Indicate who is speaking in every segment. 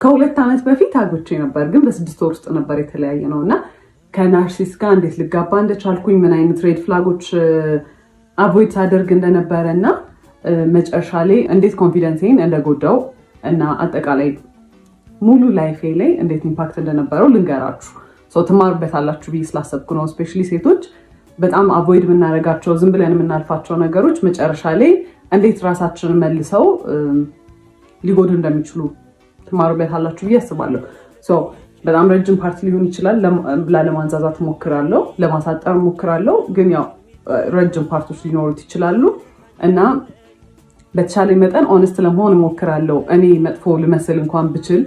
Speaker 1: ከ2 ዓመት በፊት አግብቼ ነበር፣ ግን በ6 ወር ውስጥ ነበር የተለያየ ነው እና ከናርሲስ ጋር እንዴት ልጋባ እንደቻልኩኝ ምን አይነት ሬድ ፍላጎች አቮይድ ሳደርግ እንደነበረ እና መጨረሻ ላይ እንዴት ኮንፊደንሴን እንደጎዳው እና አጠቃላይ ሙሉ ላይፌ ላይ እንዴት ኢምፓክት እንደነበረው ልንገራችሁ። ትማሩበታላችሁ ብዬ ስላሰብኩ ነው። ስፔሻሊ ሴቶች በጣም አቮይድ የምናደርጋቸው ዝም ብለን የምናልፋቸው ነገሮች መጨረሻ ላይ እንዴት ራሳችንን መልሰው ሊጎዱ እንደሚችሉ ትማሩበታላችሁ ብዬ አስባለሁ። በጣም ረጅም ፓርቲ ሊሆን ይችላል። ላለማንዛዛት ሞክራለሁ፣ ለማሳጠር ሞክራለሁ። ግን ያው ረጅም ፓርቶች ሊኖሩት ይችላሉ እና በተቻለ መጠን ኦነስት ለመሆን ሞክራለሁ። እኔ መጥፎ ልመስል እንኳን ብችል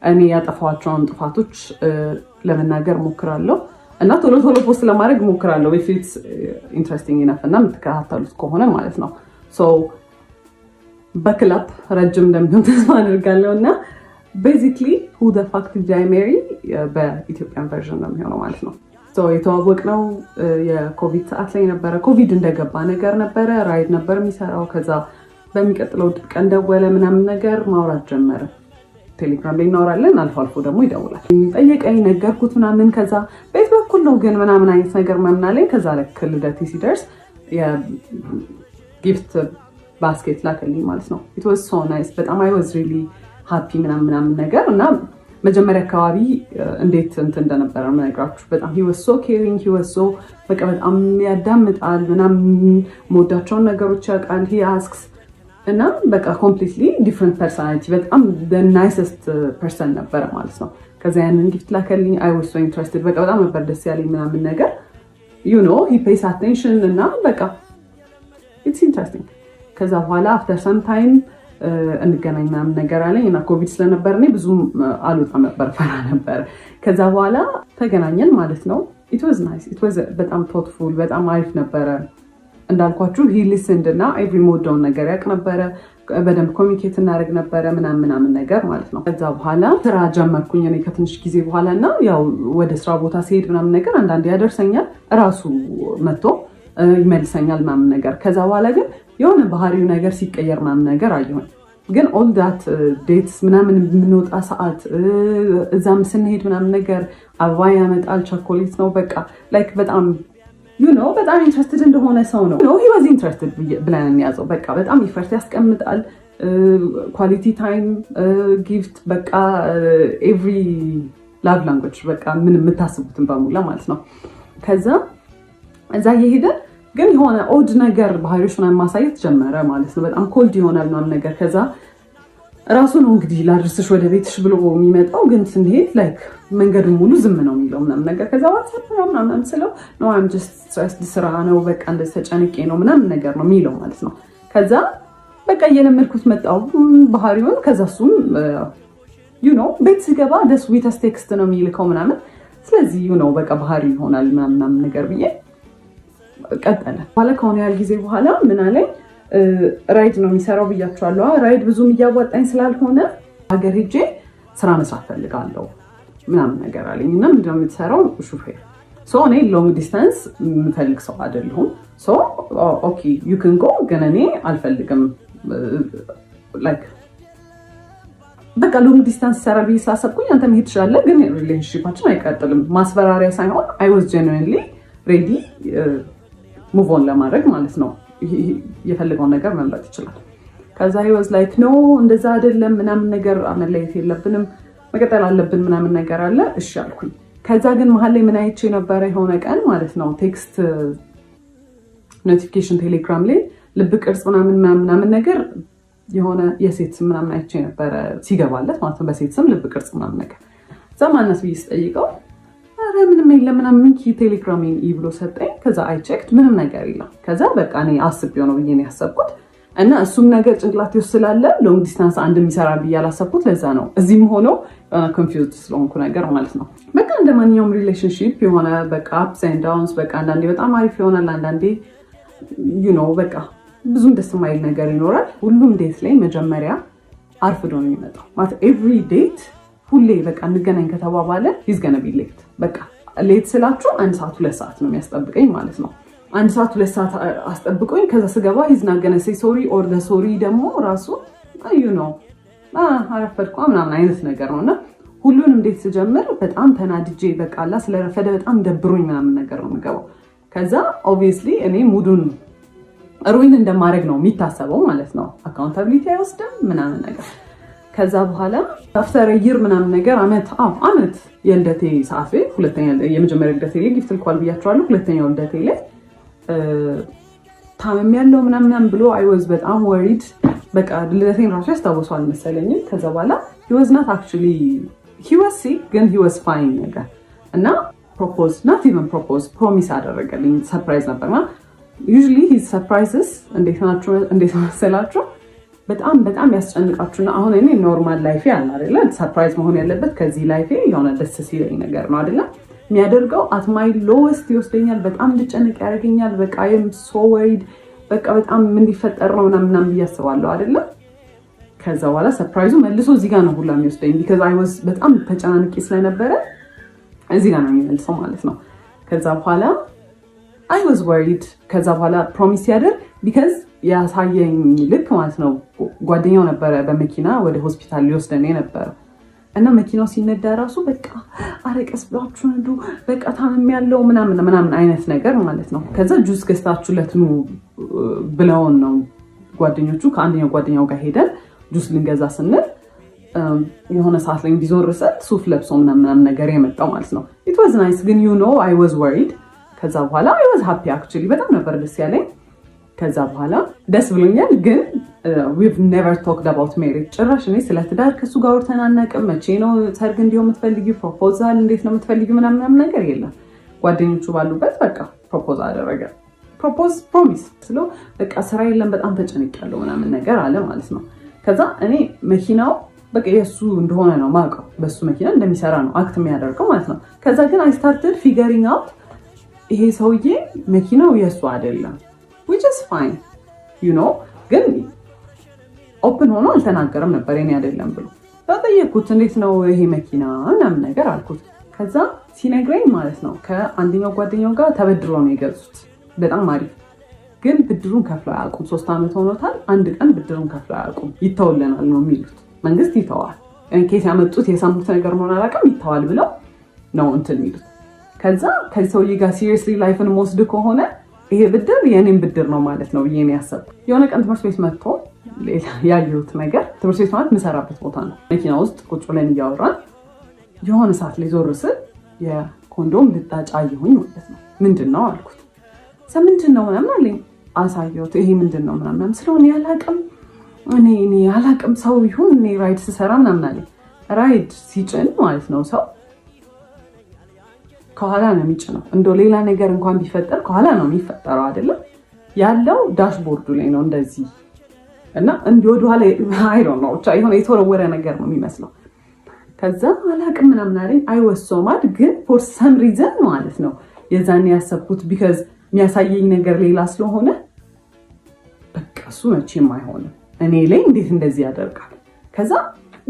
Speaker 1: እኔ ያጠፋቸውን ጥፋቶች ለመናገር ሞክራለሁ እና ቶሎ ቶሎ ፖስት ለማድረግ ሞክራለሁ if it's interesting enough እና የምትከታተሉት ከሆነ ማለት ነው። በክላፕ ረጅም እንደሚሆን ተስፋ አድርጋለሁ እና ቤዚክሊ who the fuck did I marry በኢትዮጵያን ቨርዥን ነው የሚሆነው ማለት ነው። የተዋወቅነው የኮቪድ ሰዓት ላይ ነበረ። ኮቪድ እንደገባ ነገር ነበረ። ራይድ ነበር የሚሰራው። ከዛ በሚቀጥለው ቀን ደወለ ምናምን ነገር ማውራት ጀመረ። ቴሌግራም ላይ እናወራለን፣ አልፎ አልፎ ደግሞ ይደውላል። ጠየቀኝ፣ ነገርኩት ምናምን። ከዛ ቤት በኩል ነው ግን ምናምን አይነት ነገር ምናምን አለኝ። ከዛ ልክ ልደቴ ሲደርስ የጊፍት ባስኬት ላከልኝ ማለት ነው። it was so nice በጣም I was really happy ምናምን ነገር እና መጀመሪያ አካባቢ እንዴት እንደነበረ የምነግራችሁ በጣም he was so caring, he was so በቃ በጣም ያዳምጣል ምናምን ሞዳቸውን ነገሮች ያውቃል። he asks እና በቃ completely different personality በጣም the nicest person ነበረ ማለት ነው። ከዛ ያንን ጊፍት ላከልኝ። I was so interested በቃ በጣም ነበር ደስ ያለኝ ምናምን ነገር you know he pays attention እና በቃ it's interesting። ከዛ በኋላ after some time እንገናኝ ምናምን ነገር አለኝ እና ኮቪድ ስለነበር እኔ ብዙም አልወጣም ነበር፣ ፈራ ነበር። ከዛ በኋላ ተገናኘን ማለት ነው። it was nice, it was በጣም thoughtful በጣም አሪፍ ነበረ። እንዳልኳችሁ he listened እና every ሞዳውን ነገር ያውቅ ነበረ። በደንብ ኮሚኒኬት እናደርግ ነበረ ምናምን ነገር ማለት ነው። ከዛ በኋላ ስራ ጀመርኩኝ እኔ ከትንሽ ጊዜ በኋላ እና ያው ወደ ስራ ቦታ ሲሄድ ምናምን ነገር አንዳንዴ ያደርሰኛል፣ እራሱ መጥቶ ይመልሰኛል ምናምን ነገር። ከዛ በኋላ ግን የሆነ ባህሪው ነገር ሲቀየር ምናምን ነገር አየሁኝ። ግን all that dates ምናምን የምንወጣ ሰዓት እዛም ስንሄድ ምናምን ነገር አበባ ያመጣል፣ ቸኮሌት ነው በቃ ላይክ በጣም you know በጣም ኢንትረስትድ እንደሆነ ሰው ነው። he was interested ብለን እንያዘው። በቃ በጣም ኢፈርት ያስቀምጣል። ኳሊቲ ታይም ጊፍት በቃ ኤቭሪ ላቭ ላንጉዌጅ በቃ ምን የምታስቡትን በሙላ ማለት ነው። ከዛ እዛ እየሄደ ግን የሆነ ኦድ ነገር ባህሪዎች ምናምን ማሳየት ጀመረ ማለት ነው። በጣም ኮልድ ይሆናል ምናምን ነገር። ከዛ ራሱ ነው እንግዲህ ላድርስሽ ወደ ቤትሽ ብሎ የሚመጣው። ግን ስንሄድ ላይክ መንገዱን ሙሉ ዝም ነው የሚለው ምናምን ነገር። ከዛ ዋትሳፕ ነው ምናምን ስለው ነው I'm just stressed ስራ ነው በቃ እንደዚህ ተጨንቄ ነው ምናምን ነገር ነው የሚለው ማለት ነው። ከዛ በቃ እየለመድኩት መጣው ባህሪውን። ከዛ እሱም you know ቤት ሲገባ the sweetest text ነው የሚልከው ምናምን። ስለዚህ you know በቃ ባህሪ ይሆናል ምናምን ነገር ብዬ ቀጠለ። በኋላ ከሆነ ያህል ጊዜ በኋላ ምን አለኝ፣ ራይድ ነው የሚሰራው ብያቸዋለሁ። ራይድ ብዙም እያዋጣኝ ስላልሆነ ሀገር ሄጄ ስራ መስራት ፈልጋለሁ ምናምን ነገር አለኝ። እና ምንድነው የምትሰራው? ሹፌር። እኔ ሎንግ ዲስታንስ የምፈልግ ሰው አይደለሁም። ኦኬ ዩ ካን ጎ፣ ግን እኔ አልፈልግም። ላይክ በቃ ሎንግ ዲስታንስ ይሰራል ብዬ ስላሰብኩኝ አንተ መሄድ ትችላለህ፣ ግን ሪሌሽንሺፓችን አይቀጥልም። ማስፈራሪያ ሳይሆን I was genuinely ready ሙቭ ኦን ለማድረግ ማለት ነው። የፈለገውን ነገር መምረጥ ይችላል። ከዛ he was like no እንደዛ አይደለም ምናምን ነገር መለየት የለብንም መቀጠል አለብን ምናምን ነገር አለ። እሺ አልኩኝ። ከዛ ግን መሀል ላይ ምን አይቼ ነበረ የሆነ ቀን ማለት ነው ቴክስት ኖቲፊኬሽን ቴሌግራም ላይ ልብ ቅርጽ ምናምን ነገር የሆነ የሴት ስም ምናምን አይቼ ነበረ ሲገባለት ማለት ነው። በሴት ስም ልብ ቅርጽ ምናምን ነገር ዘማናት ብዬ ስጠይቀው አረ ምንም የለም ምናምን ቴሌግራሜን ብሎ ሰጠኝ። ከዛ አይ ቼክድ ምንም ነገር የለም። ከዛ በቃ እኔ አስቤው ነው ብዬ ነው ያሰብኩት እና እሱም ነገር ጭንቅላቴ ውስጥ ስላለ ሎንግ ዲስታንስ አንድ የሚሰራ ብዬ አላሰብኩት። ለዛ ነው እዚህም ሆኖ ኮንፊውዝድ ስለሆንኩ ነገር ማለት ነው። በቃ እንደማንኛውም ሪሌሽንሺፕ የሆነ በቃ አፕስ ኤንድ ዳውንስ በቃ አንዳንዴ በጣም አሪፍ ይሆናል፣ አንዳንዴ ዩ ኖ በቃ ብዙም ደስ የማይል ነገር ይኖራል። ሁሉም ዴት ላይ መጀመሪያ አርፍዶ ነው የሚመጣው ማለት ኤቭሪ ዴት ሁሌ በቃ እንገናኝ ከተባባለ he's gonna be late። በቃ ሌት ስላችሁ 1 ሰዓት 2 ሰዓት ነው የሚያስጠብቀኝ ማለት ነው። 1 ሰዓት 2 ሰዓት አስጠብቆኝ ከዛ ስገባ he's not gonna say sorry or the sorry ደግሞ ራሱ you know አረፈድኩ ምናምን አይነት ነገር ነውና ሁሉንም እንዴት ስጀምር በጣም ተናድጄ በቃ አላ ስለረፈደ በጣም ደብሮኝ ምናምን ነገር ነው የምገባው። ከዛ ኦብቪየስሊ እኔ ሙዱን ሩዊን እንደማድረግ ነው የሚታሰበው ማለት ነው። አካውንታቢሊቲ አይወስድም ምናምን ነገር። ከዛ በኋላ አፍተር ይር ምናምን ነገር አመት የልደቴ ሰዓት ላይ የመጀመሪያ ልደቴ ላይ ጊፍት ልኳል ብያቸዋለሁ። ሁለተኛው ልደቴ ላይ ታመም ያለው ምናምን ብሎ አይ ዋዝ በጣም ወሪድ። በቃ ልደቴን ራሱ ያስታውሰዋል መሰለኝም። ከዛ በኋላ he was not actually he was sick ግን he was fine ነገር እና ፕሮሚስ አደረገልኝ። ሰርፕራይዝ ነበርና usually his surprises እንዴት መሰላችሁ በጣም ያስጨንቃችሁና አሁን እኔ ኖርማል ላይፌ አለ አይደለ ሰርፕራይዝ መሆን ያለበት ከዚህ ላይፌ የሆነ ደስ ሲለኝ ነገር ነው አይደለ የሚያደርገው at my lowest ይወስደኛል። በጣም እንድጨነቅ ያደርገኛል። በቃ I am so worried በቃ በጣም ምን ሊፈጠር ነው ምናምን ብያስባለሁ አይደለ። ከዛ በኋላ ሰርፕራይዙ መልሶ እዚህ ጋር ነው ሁላ የሚወስደኝ because I was በጣም ተጨናንቄ ስለነበረ እዚህ ጋር ነው የሚመልሰው ማለት ነው። ከዛ በኋላ I was worried ከዛ በኋላ ፕሮሚስ ያደርግ because ያሳየኝ ልክ ማለት ነው ጓደኛው ነበረ በመኪና ወደ ሆስፒታል ሊወስደኝ ነበር እና መኪናው ሲነዳ ራሱ በቃ አረቀስ ብላችሁ ነዱ በቃ ታመም ያለው ምናምን አይነት ነገር ማለት ነው። ከዛ ጁስ ገዝታችሁለት ነው ብለውን ነው ጓደኞቹ ከአንደኛው ጓደኛው ጋር ሄደን ጁስ ልንገዛ ስንል የሆነ ሰዓት ላይ እንዲዞር ሰጥ ሱፍ ለብሶ ምናምን ነገር የመጣው ማለት ነው። it was nice ግን you know I was worried። ከዛ በኋላ I was happy actually በጣም ነበር ደስ ያለኝ። ከዛ በኋላ ደስ ብሎኛል ግን we've never talked about marriage ጭራሽ እኔ ስለ ትዳር ከሱ ጋር ወርተን አናውቅም። መቼ ነው ሰርግ እንዲሆን የምትፈልጊው ፕሮፖዛል እንዴት ነው የምትፈልጊው ምናምን ነገር የለም። ጓደኞቹ ባሉበት በቃ ፕሮፖዝ አደረገ። ፕሮሚስ ስለ በቃ ስራ የለም በጣም ተጨንቄያለሁ ምናምን ነገር አለ ማለት ነው። ከዛ እኔ መኪናው በቃ የሱ እንደሆነ ነው ማውቀው በሱ መኪና እንደሚሰራ ነው አክት የሚያደርገው ማለት ነው። ከዛ ግን I started figuring out ይሄ ሰውዬ መኪናው የሱ አይደለም which is fine you know ግን ኦፕን ሆኖ አልተናገረም ነበር የኔ አይደለም ብሎ ተጠየቅኩት። እንዴት ነው ይሄ መኪና ምናምን ነገር አልኩት። ከዛ ሲነግረኝ ማለት ነው ከአንደኛው ጓደኛው ጋር ተበድሮ ነው የገዙት። በጣም አሪፍ ግን ብድሩን ከፍለው አያውቁም። 3 ዓመት ሆኖታል። አንድ ቀን ብድሩን ከፍለው አያውቁም። ይተውልናል ነው የሚሉት። መንግስት ይተዋል። ኬስ ያመጡት የሰሙት ነገር መሆን አላውቅም ይተዋል ብለው ነው እንትን የሚሉት። ከዛ ከዚህ ሰውዬ ጋር ሲሪየስሊ ላይፍን ወስድ ከሆነ ይሄ ብድር የኔን ብድር ነው ማለት ነው ብዬ ነው ያሰብኩት። የሆነ ቀን ትምህርት ቤት መጥቶ ያየሁት ነገር ትምህርት ቤት ማለት የምሰራበት ቦታ ነው። መኪና ውስጥ ቁጭ ብለን እያወራን የሆነ ሰዓት ላይ ዞር ስል የኮንዶም ልጣጭ አየሁኝ ማለት ነው። ምንድን ነው አልኩት። ምንድን ነው ምናምን አለኝ። አሳየሁት። ይሄ ምንድን ነው ምናምን ስለሆነ ያላቅም እኔ ያላቅም ሰው ይሁን እኔ ራይድ ስሰራ ምናምን አለኝ። ራይድ ሲጭን ማለት ነው ሰው ከኋላ ነው የሚጭነው። እንደው ሌላ ነገር እንኳን ቢፈጠር ከኋላ ነው የሚፈጠረው አይደለም ያለው ዳሽቦርዱ ላይ ነው እንደዚህ እና እንዲወዱ ኋላ አይ ዶንት ኖ ብቻ የሆነ የተወረወረ ነገር ነው የሚመስለው። ከዛ አላቅም ምናምን አለኝ። አይ ዋስ ሶ ማድ ግን ፎር ሰም ሪዝን ማለት ነው የዛኔ ያሰብኩት ቢካዝ የሚያሳየኝ ነገር ሌላ ስለሆነ በቃ እሱ መቼም አይሆንም እኔ ላይ እንዴት እንደዚህ ያደርጋል። ከዛ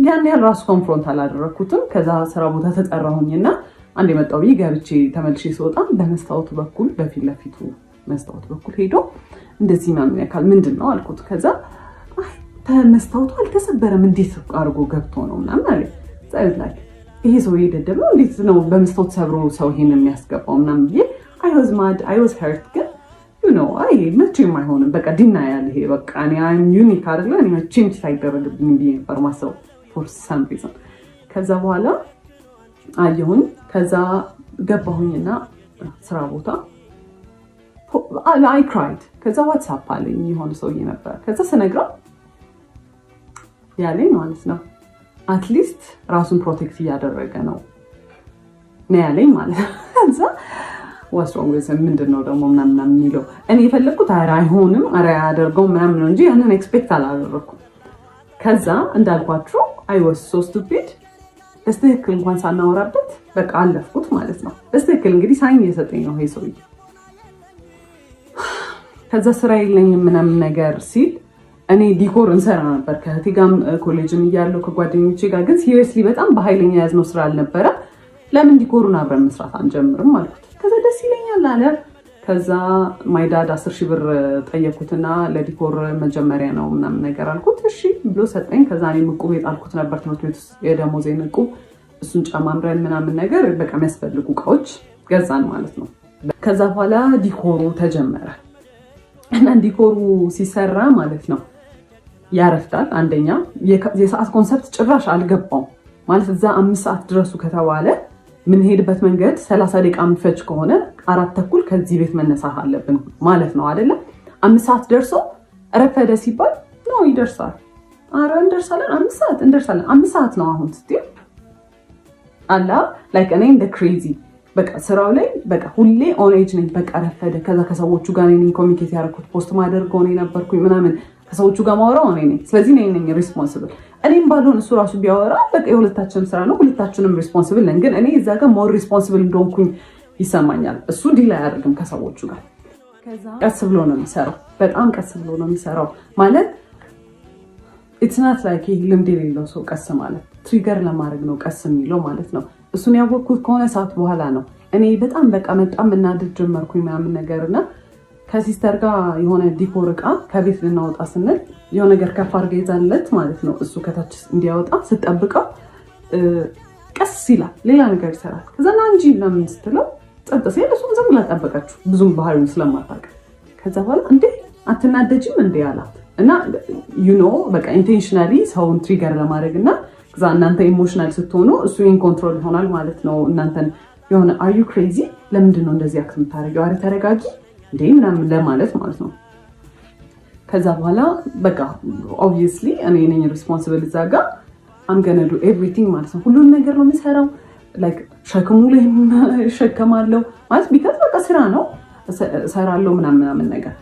Speaker 1: ያን ያህል ራሱ ኮንፍሮንት አላደረኩትም። ከዛ ስራ ቦታ ተጠራሁኝና አንድ የመጣው ገብቼ ተመልሼ ስወጣ በመስታወቱ በኩል በፊት ለፊቱ መስታወቱ በኩል ሄዶ እንደዚህ ምናምን ያካል ምንድን ነው አልኩት። ከዛ መስታወቱ አልተሰበረም እንዴት አድርጎ ገብቶ ነው ምናምን አለ። ጻይት ላይ ይሄ ሰው ይደደብ ነው እንዴት ነው በመስታወት ሰብሮ ሰው ይሄን የሚያስገባው ምናምን ብዬ I was mad I was hurt ግን you know መቼም አይሆንም በቃ ዲናያል ይሄ በቃ እኔ I'm unique አይደለ እኔ መቼም ሳይደረግብኝ ብዬ ነበር ማሰብ for some reason። ከዛ በኋላ አየሁኝ። ከዛ ገባሁኝና ስራ ቦታ I cried። ከዛ ዋትስአፕ አለኝ የሆነ ሰውዬ ነበር። ከዛ ስነግረው ያለኝ ማለት ነው አትሊስት ራሱን ፕሮቴክት እያደረገ ነው ያለኝ ማለት ነው። ከዛ ወስሮም ምንድን ነው ደግሞ ምናምን የሚለው እኔ የፈለግኩት አይሆንም አያደርገውም ምናምን ነው እንጂ ያንን ኤክስፔክት አላደረኩም። ከዛ እንዳልኳችሁ I was so stupid በስትክክል እንኳን ሳናወራበት በቃ አለፍኩት ማለት ነው። በስትክክል እንግዲህ ሳይን እየሰጠኝ ነው ይሄ ሰውዬ። ከዛ ስራ የለኝም ምናምን ነገር ሲል እኔ ዲኮር እንሰራ ነበር ከእህቴ ጋር ኮሌጅም እያለሁ ከጓደኞቼ ጋር ግን ሲሪየስሊ በጣም በኃይለኛ ያዝነው ስራ አልነበረ። ለምን ዲኮሩን አብረን መስራት አንጀምርም አልኩት። ከዛ ደስ ይለኛል አለ። ከዛ ማይ ዳድ 10,000 ብር ጠየኩትና ለዲኮር መጀመሪያ ነው ምናምን ነገር አልኩት። እሺ ብሎ ሰጠኝ። ከዛ እኔም ዕቁብ የጣልኩት ነበር ትምህርት ቤት ውስጥ የደሞዜን ዕቁብ፣ እሱን ጨማምረን ምናምን ነገር በቃ የሚያስፈልጉ እቃዎች ገዛን ማለት ነው። ከዛ በኋላ ዲኮሩ ተጀመረ እና ዲኮሩ ሲሰራ ማለት ነው ያረፍዳል። አንደኛ የሰዓት ኮንሰፕት ጭራሽ አልገባውም ማለት እዛ 5 ሰዓት ድረሱ ከተባለ ምንሄድበት መንገድ 30 ደቂቃ ምፈጅ ከሆነ 4:30 ከዚህ ቤት መነሳት አለብን ማለት ነው አይደለም። 5 ሰዓት ደርሶ ረፈደ ሲባል ነው ይደርሳል። አረ እንደርሳለን፣ 5 ሰዓት እንደርሳለን። 5 ሰዓት ነው አሁን ስትይ አላ ላይክ እኔ እንደ ክሬዚ በቃ ስራው ላይ በቃ ሁሌ ኦን ኤጅ ነኝ። በቃ ረፈደ። ከዛ ከሰዎቹ ጋር ነኝ ኮሚኒኬት ያደረኩት፣ ፖስት ማደርገው እኔ ነበርኩኝ ምናምን፣ ከሰዎቹ ጋር ማወራው እኔ ነኝ። ስለዚህ እኔ ነኝ ሪስፖንሲብል። እኔም ባልሆን እሱ ራሱ ቢያወራ በቃ የሁለታችንም ስራ ነው፣ ሁለታችንም ሪስፖንሲብል ነን። ግን እኔ እዛ ጋር ሞር ሪስፖንሲብል እንደሆንኩኝ ይሰማኛል። እሱ ዲል አያደርግም ከሰዎቹ ጋር። ቀስ ብሎ ነው የሚሰራው፣ በጣም ቀስ ብሎ ነው የሚሰራው። ማለት ኢትስ ናት ላይክ ይሄ ልምድ የሌለው ሰው ቀስ ማለት ትሪገር ለማድረግ ነው ቀስ የሚለው ማለት ነው። እሱን ያወቅኩት ከሆነ ሰዓት በኋላ ነው። እኔ በጣም በቃ በጣም እናድድ ጀመርኩኝ ምናምን ነገርና ከሲስተር ጋር የሆነ ዲኮር እቃ ከቤት ልናወጣ ስንል የሆነ ነገር ከፍ አድርጋ ይዛለት ማለት ነው። እሱ ከታች እንዲያወጣ ስጠብቀው ቀስ ይላል፣ ሌላ ነገር ይሰራል። ከዛና እንጂ ለምን ስትለው ጸጥ ሲል እሱም ዝም ብላ ጠበቀችው፣ ብዙም ባህሪውን ስለማታውቅ። ከዛ በኋላ እንዴ አትናደጂም እንዴ አላት እና በቃ ኢንቴንሽናሊ ሰውን ትሪገር ለማድረግ እና ከዛ እናንተ ኢሞሽናል ስትሆኑ እሱ ኢን ኮንትሮል ይሆናል ማለት ነው። እናንተን የሆነ አር ዩ ክሬዚ ለምንድን ነው እንደዚህ አክት የምታደርጊው? አረ ተረጋጊ እንዴ ምናምን ለማለት ማለት ነው። ከዛ በኋላ በቃ ኦብቪየስሊ እኔ ነኝ ሪስፖንሲብል እዛ ጋር አም ገነ ዱ ኤቭሪቲንግ ማለት ነው። ሁሉን ነገር ነው የምሰራው። ላይክ ሸክሙ ላይ እሸከማለሁ ማለት ቢካዝ በቃ ስራ ነው እሰራለሁ ምናምን ነገር።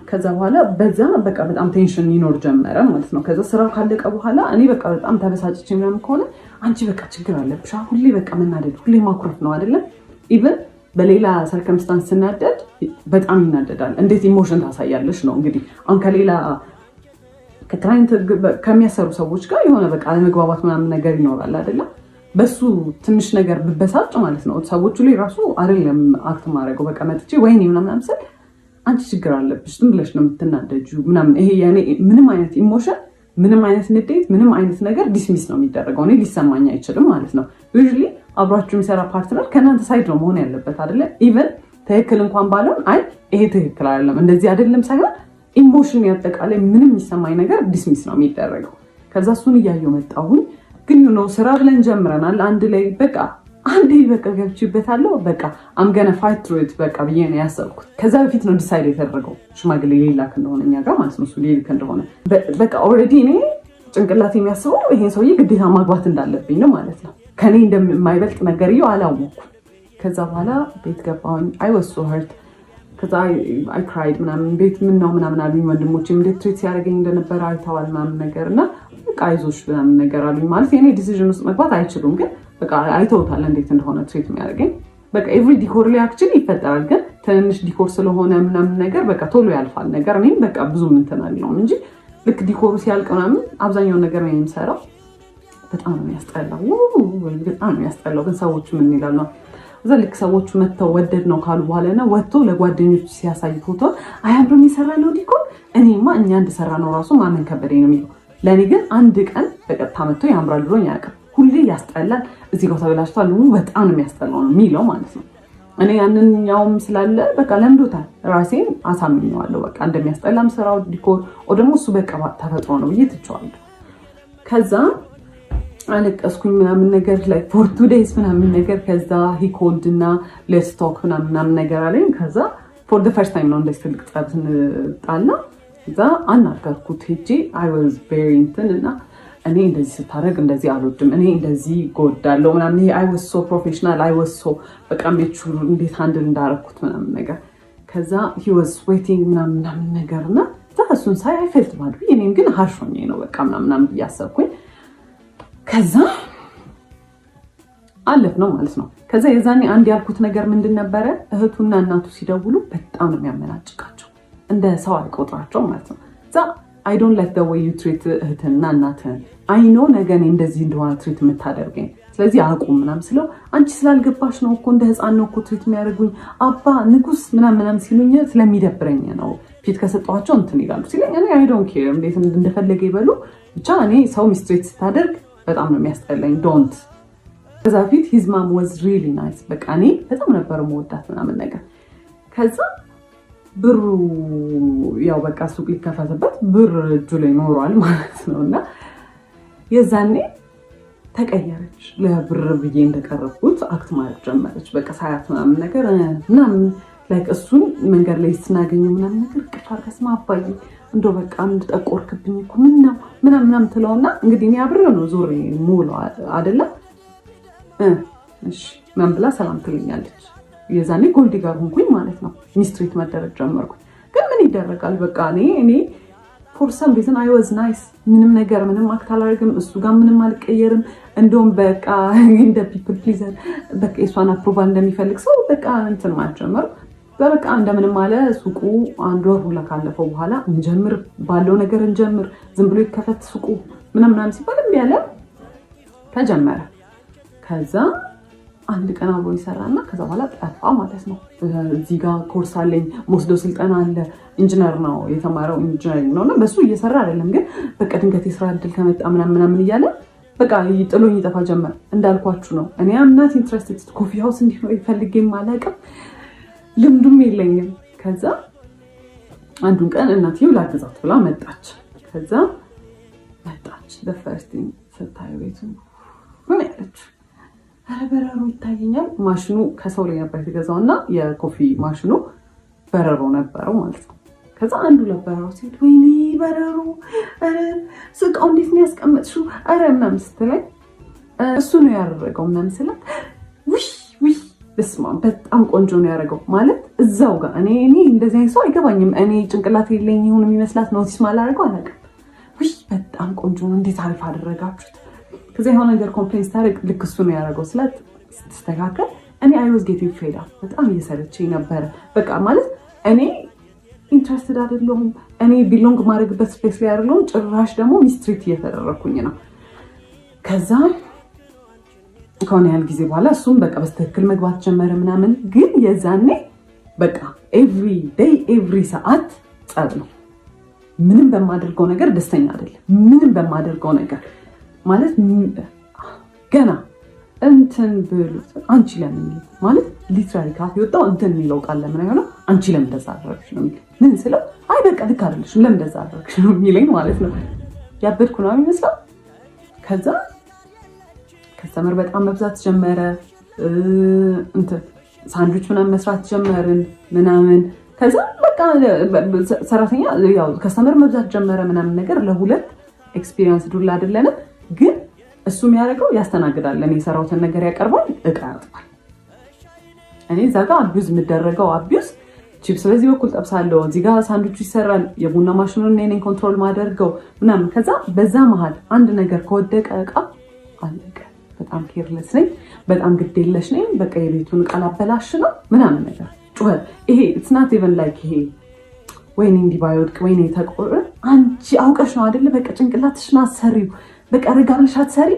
Speaker 1: ከዛ በኋላ በዛ በቃ በጣም ቴንሽን ይኖር ጀመረ ማለት ነው። ከዛ ስራው ካለቀ በኋላ እኔ በቃ በጣም ተበሳጭቼ ምናምን ከሆነ አንቺ በቃ ችግር አለብሽ ሁሌ በቃ መናደድ፣ ሁሌ ማኩረፍ ነው አይደለም። ኢቭን በሌላ ሰርከምስታንስ ስናደድ በጣም ይናደዳል። እንዴት ኢሞሽን ታሳያለሽ ነው እንግዲህ። አሁን ከሌላ ከክላይንት ከሚያሰሩ ሰዎች ጋር የሆነ በቃ ለመግባባት ምናምን ነገር ይኖራል አይደለም። በሱ ትንሽ ነገር ብበሳጭ ማለት ነው ሰዎቹ ላይ ራሱ አይደለም አክት ማድረገው በቃ መጥቼ ወይኔ ምናምን ስል አንቺ ችግር አለብሽ ዝም ብለሽ ነው የምትናደጂው ምናምን። ይሄ ያኔ ምንም አይነት ኢሞሽን፣ ምንም አይነት ንዴት፣ ምንም አይነት ነገር ዲስሚስ ነው የሚደረገው። እኔ ሊሰማኝ አይችልም ማለት ነው። ዩዥሊ አብሯችሁ የሚሰራ ፓርትነር ከእናንተ ሳይድ ነው መሆን ያለበት አይደለ? ኢቨን ትክክል እንኳን ባለውን አይ ይሄ ትክክል አይደለም እንደዚህ አይደለም ሳይሆን ኢሞሽን ያጠቃላይ ምንም የሚሰማኝ ነገር ዲስሚስ ነው የሚደረገው። ከዛ እሱን እያየሁ መጣሁኝ። ግን ስራ ብለን ጀምረናል አንድ ላይ በቃ አንዴ በቃ ገብቼበታለሁ በቃ አምገነ ፋይት ትሩ ኢት በቃ ብዬ ነው ያሰብኩት። ከዛ በፊት ነው ዲሳይድ የተደረገው ሽማግሌ ሊላክ እንደሆነ እኛ ጋር ማለት ነው። እሱ ሊልክ እንደሆነ በቃ ኦልሬዲ እኔ ጭንቅላት የሚያስበው ይሄን ሰውዬ ግዴታ ማግባት እንዳለብኝ ነው ማለት ነው። ከኔ እንደማይበልጥ ነገርየው አላወኩም። ከዛ በኋላ ቤት ገባሁኝ። አይ ዋዝ ሶ ሀርት። ከዛ አይ ክራይድ ምናምን ቤት ምን ነው ምናምን አሉኝ ወንድሞቼም እንዴት ትሪት ሲያደርገኝ እንደነበረ አይተዋል ምናምን ነገር እና በቃ አይዞሽ ምናምን ነገር አሉኝ። ማለት የኔ ዲሲዥን ውስጥ መግባት አይችሉም ግን በቃ አይተውታል እንዴት እንደሆነ ትሪት የሚያደርገኝ። በቃ ኤቭሪ ዲኮር ላይ አክቹሊ ይፈጠራል ግን ትንንሽ ዲኮር ስለሆነ ምናምን ነገር በቃ ቶሎ ያልፋል ነገር። እኔም በቃ ብዙ እንትን አልለውም እንጂ ልክ ዲኮሩ ሲያልቅ ምናምን አብዛኛውን ነገር ነው የምሰራው። በጣም ነው የሚያስጠላው፣ በጣም ነው የሚያስጠላው። ግን ሰዎቹ ምን ይላሉ? እዛ ልክ ሰዎቹ መጥተው ወደድ ነው ካሉ በኋላ እና ወጥቶ ለጓደኞቹ ሲያሳይ ፎቶ አያምርም የሰራ ነው ዲኮር፣ እኔማ እኛ እንደሰራ ነው ራሱ ማመን ከበደኝ ነው የሚለው። ለእኔ ግን አንድ ቀን በቀጥታ መጥቶ ያምራል ብሎኝ አያውቅም። ሁሌ ያስጠላል፣ እዚህ ጋር ተበላሽቷል፣ በጣም ነው የሚያስጠላው ነው የሚለው ማለት ነው። እኔ ያንኛውም ስላለ በቃ ለምዶታል፣ ራሴን አሳምኘዋለሁ። በቃ እንደሚያስጠላም ስራው ዲኮር ደግሞ እሱ በቃ ተፈጥሮ ነው ብዬ ትቼዋለሁ። ከዛ አለቀስኩኝ ምናምን ነገር ላይ ፎር 2 days ምናምን ነገር። ከዛ ሂኮልድ እና ሌትስ ቶክ ምናምን ነገር አለኝ። ከዛ ፎር ዘ ፈርስት ታይም ነው እንደዚህ ትልቅ ጸብ ስንጣላ ከዛ አናገርኩት ሄጄ አይ ዋዝ ቬሪ እንትን እና እኔ እንደዚህ ስታደርግ እንደዚህ አልወድም፣ እኔ እንደዚህ ጎዳለሁ ምናምን። ይሄ አይ ዋዝ ሶ ፕሮፌሽናል አይ ዋዝ ሶ በቃ ሜቹር እንዴት ሃንድል እንዳደረኩት ምናምን ነገር። ከዛ ሂ ዋዝ ስዌቲንግ ምናምን ነገር እና እሱን ሳይ አይ ፌልት ባድ እኔም ግን ሀርሽ ሆኜ ነው በቃ ምናምን እያሰብኩኝ ከዛ አለፍ ነው ማለት ነው። ከዛ የዛኔ አንድ ያልኩት ነገር ምንድን ነበረ? እህቱና እናቱ ሲደውሉ በጣም ነው የሚያመናጭቃቸው፣ እንደ ሰው አይቆጥራቸው ማለት ነው። እዛ I don't like the way you treat እህትና እናትህን። አይ ኖ ነገ እኔ እንደዚህ እንደሆነ ትሪት የምታደርገኝ ስለዚህ አቁም ምናምን ስለው አንቺ ስላልገባሽ ነው እኮ እንደ ህፃን ነው እኮ ትሪት የሚያደርጉኝ አባ ንጉስ ምናምን ሲሉኝ ስለሚደብረኝ ነው ፊት ከሰጠኋቸው እንትን ይላሉ ሲለኝ እኔ አይ ዶንት ኬር እንዴት እንደፈለገ ይበሉ ብቻ እኔ ሰው ሚስትሬት ስታደርግ በጣም ነው የሚያስጠላኝ ዶንት ከዛ ፊት ሂዝ ማም ዋዝ ሪሊ ናይስ በቃ እኔ በጣም ነበር የምወዳት ምናምን ነገር ከዛ ብሩ ያው በቃ ሱቅ ሊከፈትበት ብር እጁ ላይ ኖሯል ማለት ነው እና የዛኔ ተቀየረች ለብር ብዬ እንደቀረብኩት አክት ማለት ጀመረች በቃ ሳያት ምናምን ነገር ምናምን ላይክ እሱን መንገድ ላይ ስናገኘው ምናምን ነገር ቅፋር ከስማ አባዬ እንደው በቃ እንድጠቆርክብኝ እኮ ምናምን ትለውና እንግዲህ እኔ አብሬው ነው ዞሬ ሙሉ አይደለ እሺ ምን ብላ ሰላም ትለኛለች የዛኔ ጎልዲ ጋር ሆንኩኝ ማለት ነው ሚስትሪት መደረግ ጀመርኩኝ ግን ምን ይደረጋል በቃ እኔ for some reason I was nice ምንም ነገር ምንም አክት አላደርግም እሱ ጋር ምንም አልቀየርም እንደውም በቃ እንደ people pleaser በቃ እሷን አፕሮቫል እንደሚፈልግ ሰው በቃ እንትን ማጀመር በቃ እንደምንም አለ ሱቁ አንድ ወር ሁላ ካለፈው በኋላ እንጀምር ባለው ነገር እንጀምር ዝም ብሎ ይከፈት ሱቁ ምናምን ሲባል እንዴ ያለ ተጀመረ ከዛ አንድ ቀን አብሮ ይሰራና ከዛ በኋላ ጠፋ ማለት ነው እዚህ ጋር ኮርስ አለኝ ሞስዶ ስልጠና አለ ኢንጂነር ነው የተማረው ኢንጂነሪንግ ነውና በሱ እየሰራ አይደለም ግን በቃ ድንገት የስራ እድል ከመጣ ምናምን እያለ በቃ ጥሎኝ ይጠፋ ጀመር እንዳልኳችሁ ነው እኔ am not interested ኮፊ ሃውስ እንዲሆን ይፈልገኝ ማለቀም ልምዱም የለኝም ከዛ አንዱን ቀን እናትየው ላግዛት ብላ መጣች ከዛ መጣች the first thing ስታየው ቤቱ ምን ያለች በረሮ ይታየኛል ማሽኑ ከሰው ላይ ነበር የተገዛውና የኮፊ ማሽኑ በረሮ ነበረው ማለት ነው ከዛ አንዱ ለበረሮ ሲል ወይኔ በረሮ ስቃው እንዴት ነው ያስቀመጥሽው አረ ምናምን ስትለኝ እሱ ነው ያደረገው ምናምን ስላት ውይ በስመ አብ በጣም ቆንጆ ነው ያደረገው ማለት እዛው ጋር እኔ እንደዚህ አይነት ሰው አይገባኝም እኔ ጭንቅላት የለኝ ይሁን የሚመስላት ኖቲስ ማላደርገው አላውቅም ውይ በጣም ቆንጆ ነው እንዴት አሪፍ አደረጋችሁት ከዛ የሆነ ነገር ኮምፕሌንስ ታደርግ ልክ እሱ ነው ያደረገው ስላት ስትስተካከል እኔ I was getting fed up በጣም እየሰለቸኝ ነበር በቃ ማለት እኔ ኢንትረስትድ አይደለሁም እኔ ቢሎንግ ማድረግበት ስፔስ ላይ አይደለሁም ጭራሽ ደግሞ ሚስትሪት እየተደረኩኝ ነው ከዛ ከሆነ ያህል ጊዜ በኋላ እሱም በቃ በስተክል መግባት ጀመረ ምናምን ግን የዛኔ በቃ ኤቭሪ ዴይ ኤቭሪ ሰዓት ጸብ ነው ምንም በማደርገው ነገር ደስተኛ አይደለም ምንም በማደርገው ነገር ማለት ገና እንትን ብሉት አንቺ ለምን ማለት ሊትራሊ ካፍ ይወጣው እንትን የሚለው ቃል ለምን አይሆነው አንቺ ለምን እንደዛ አደረግሽ ነው ምን ስለው አይ በቃ ልክ አይደለሽ ለምን እንደዛ አደረግሽ ነው የሚለኝ ማለት ነው ያበድኩ ነው የሚመስለው ከዛ ከስተመር በጣም መብዛት ጀመረ እንትን ሳንድዊች ምናምን መስራት ጀመርን ምናምን ከዛ በቃ ሰራተኛ ያው ከስተመር መብዛት ጀመረ ምናምን ነገር ለሁለት ኤክስፒሪየንስ ዱላ አይደለንም ግን እሱ የሚያደርገው ያስተናግዳል እኔ የሰራሁትን ነገር ያቀርባል እቃ ያጥባል እኔ እዛ ጋር አቢዩዝ የምደረገው አቢዩዝ ቺፕስ በዚህ በኩል ጠብሳለሁ እዚህ ጋር ሳንድዊቹ ይሰራል የቡና ማሽኑን እኔ ኮንትሮል ማደርገው ምናምን ከዛ በዛ መሀል አንድ ነገር ከወደቀ እቃ አለቀ በጣም ኬርለስ ነኝ በጣም ግዴለሽ ነኝ በቃ የቤቱን እቃ ላበላሽ ነው ምናምን ነገር ጩኸት ይሄ it's not even like ይሄ ወይኔ እንዲህ ባይወድቅ ወይኔ ተቆረ አንቺ አውቀሽ ነው አይደለ በቃ ጭንቅላትሽን አሰሪው በቃ ረጋልሽ አትሰሪ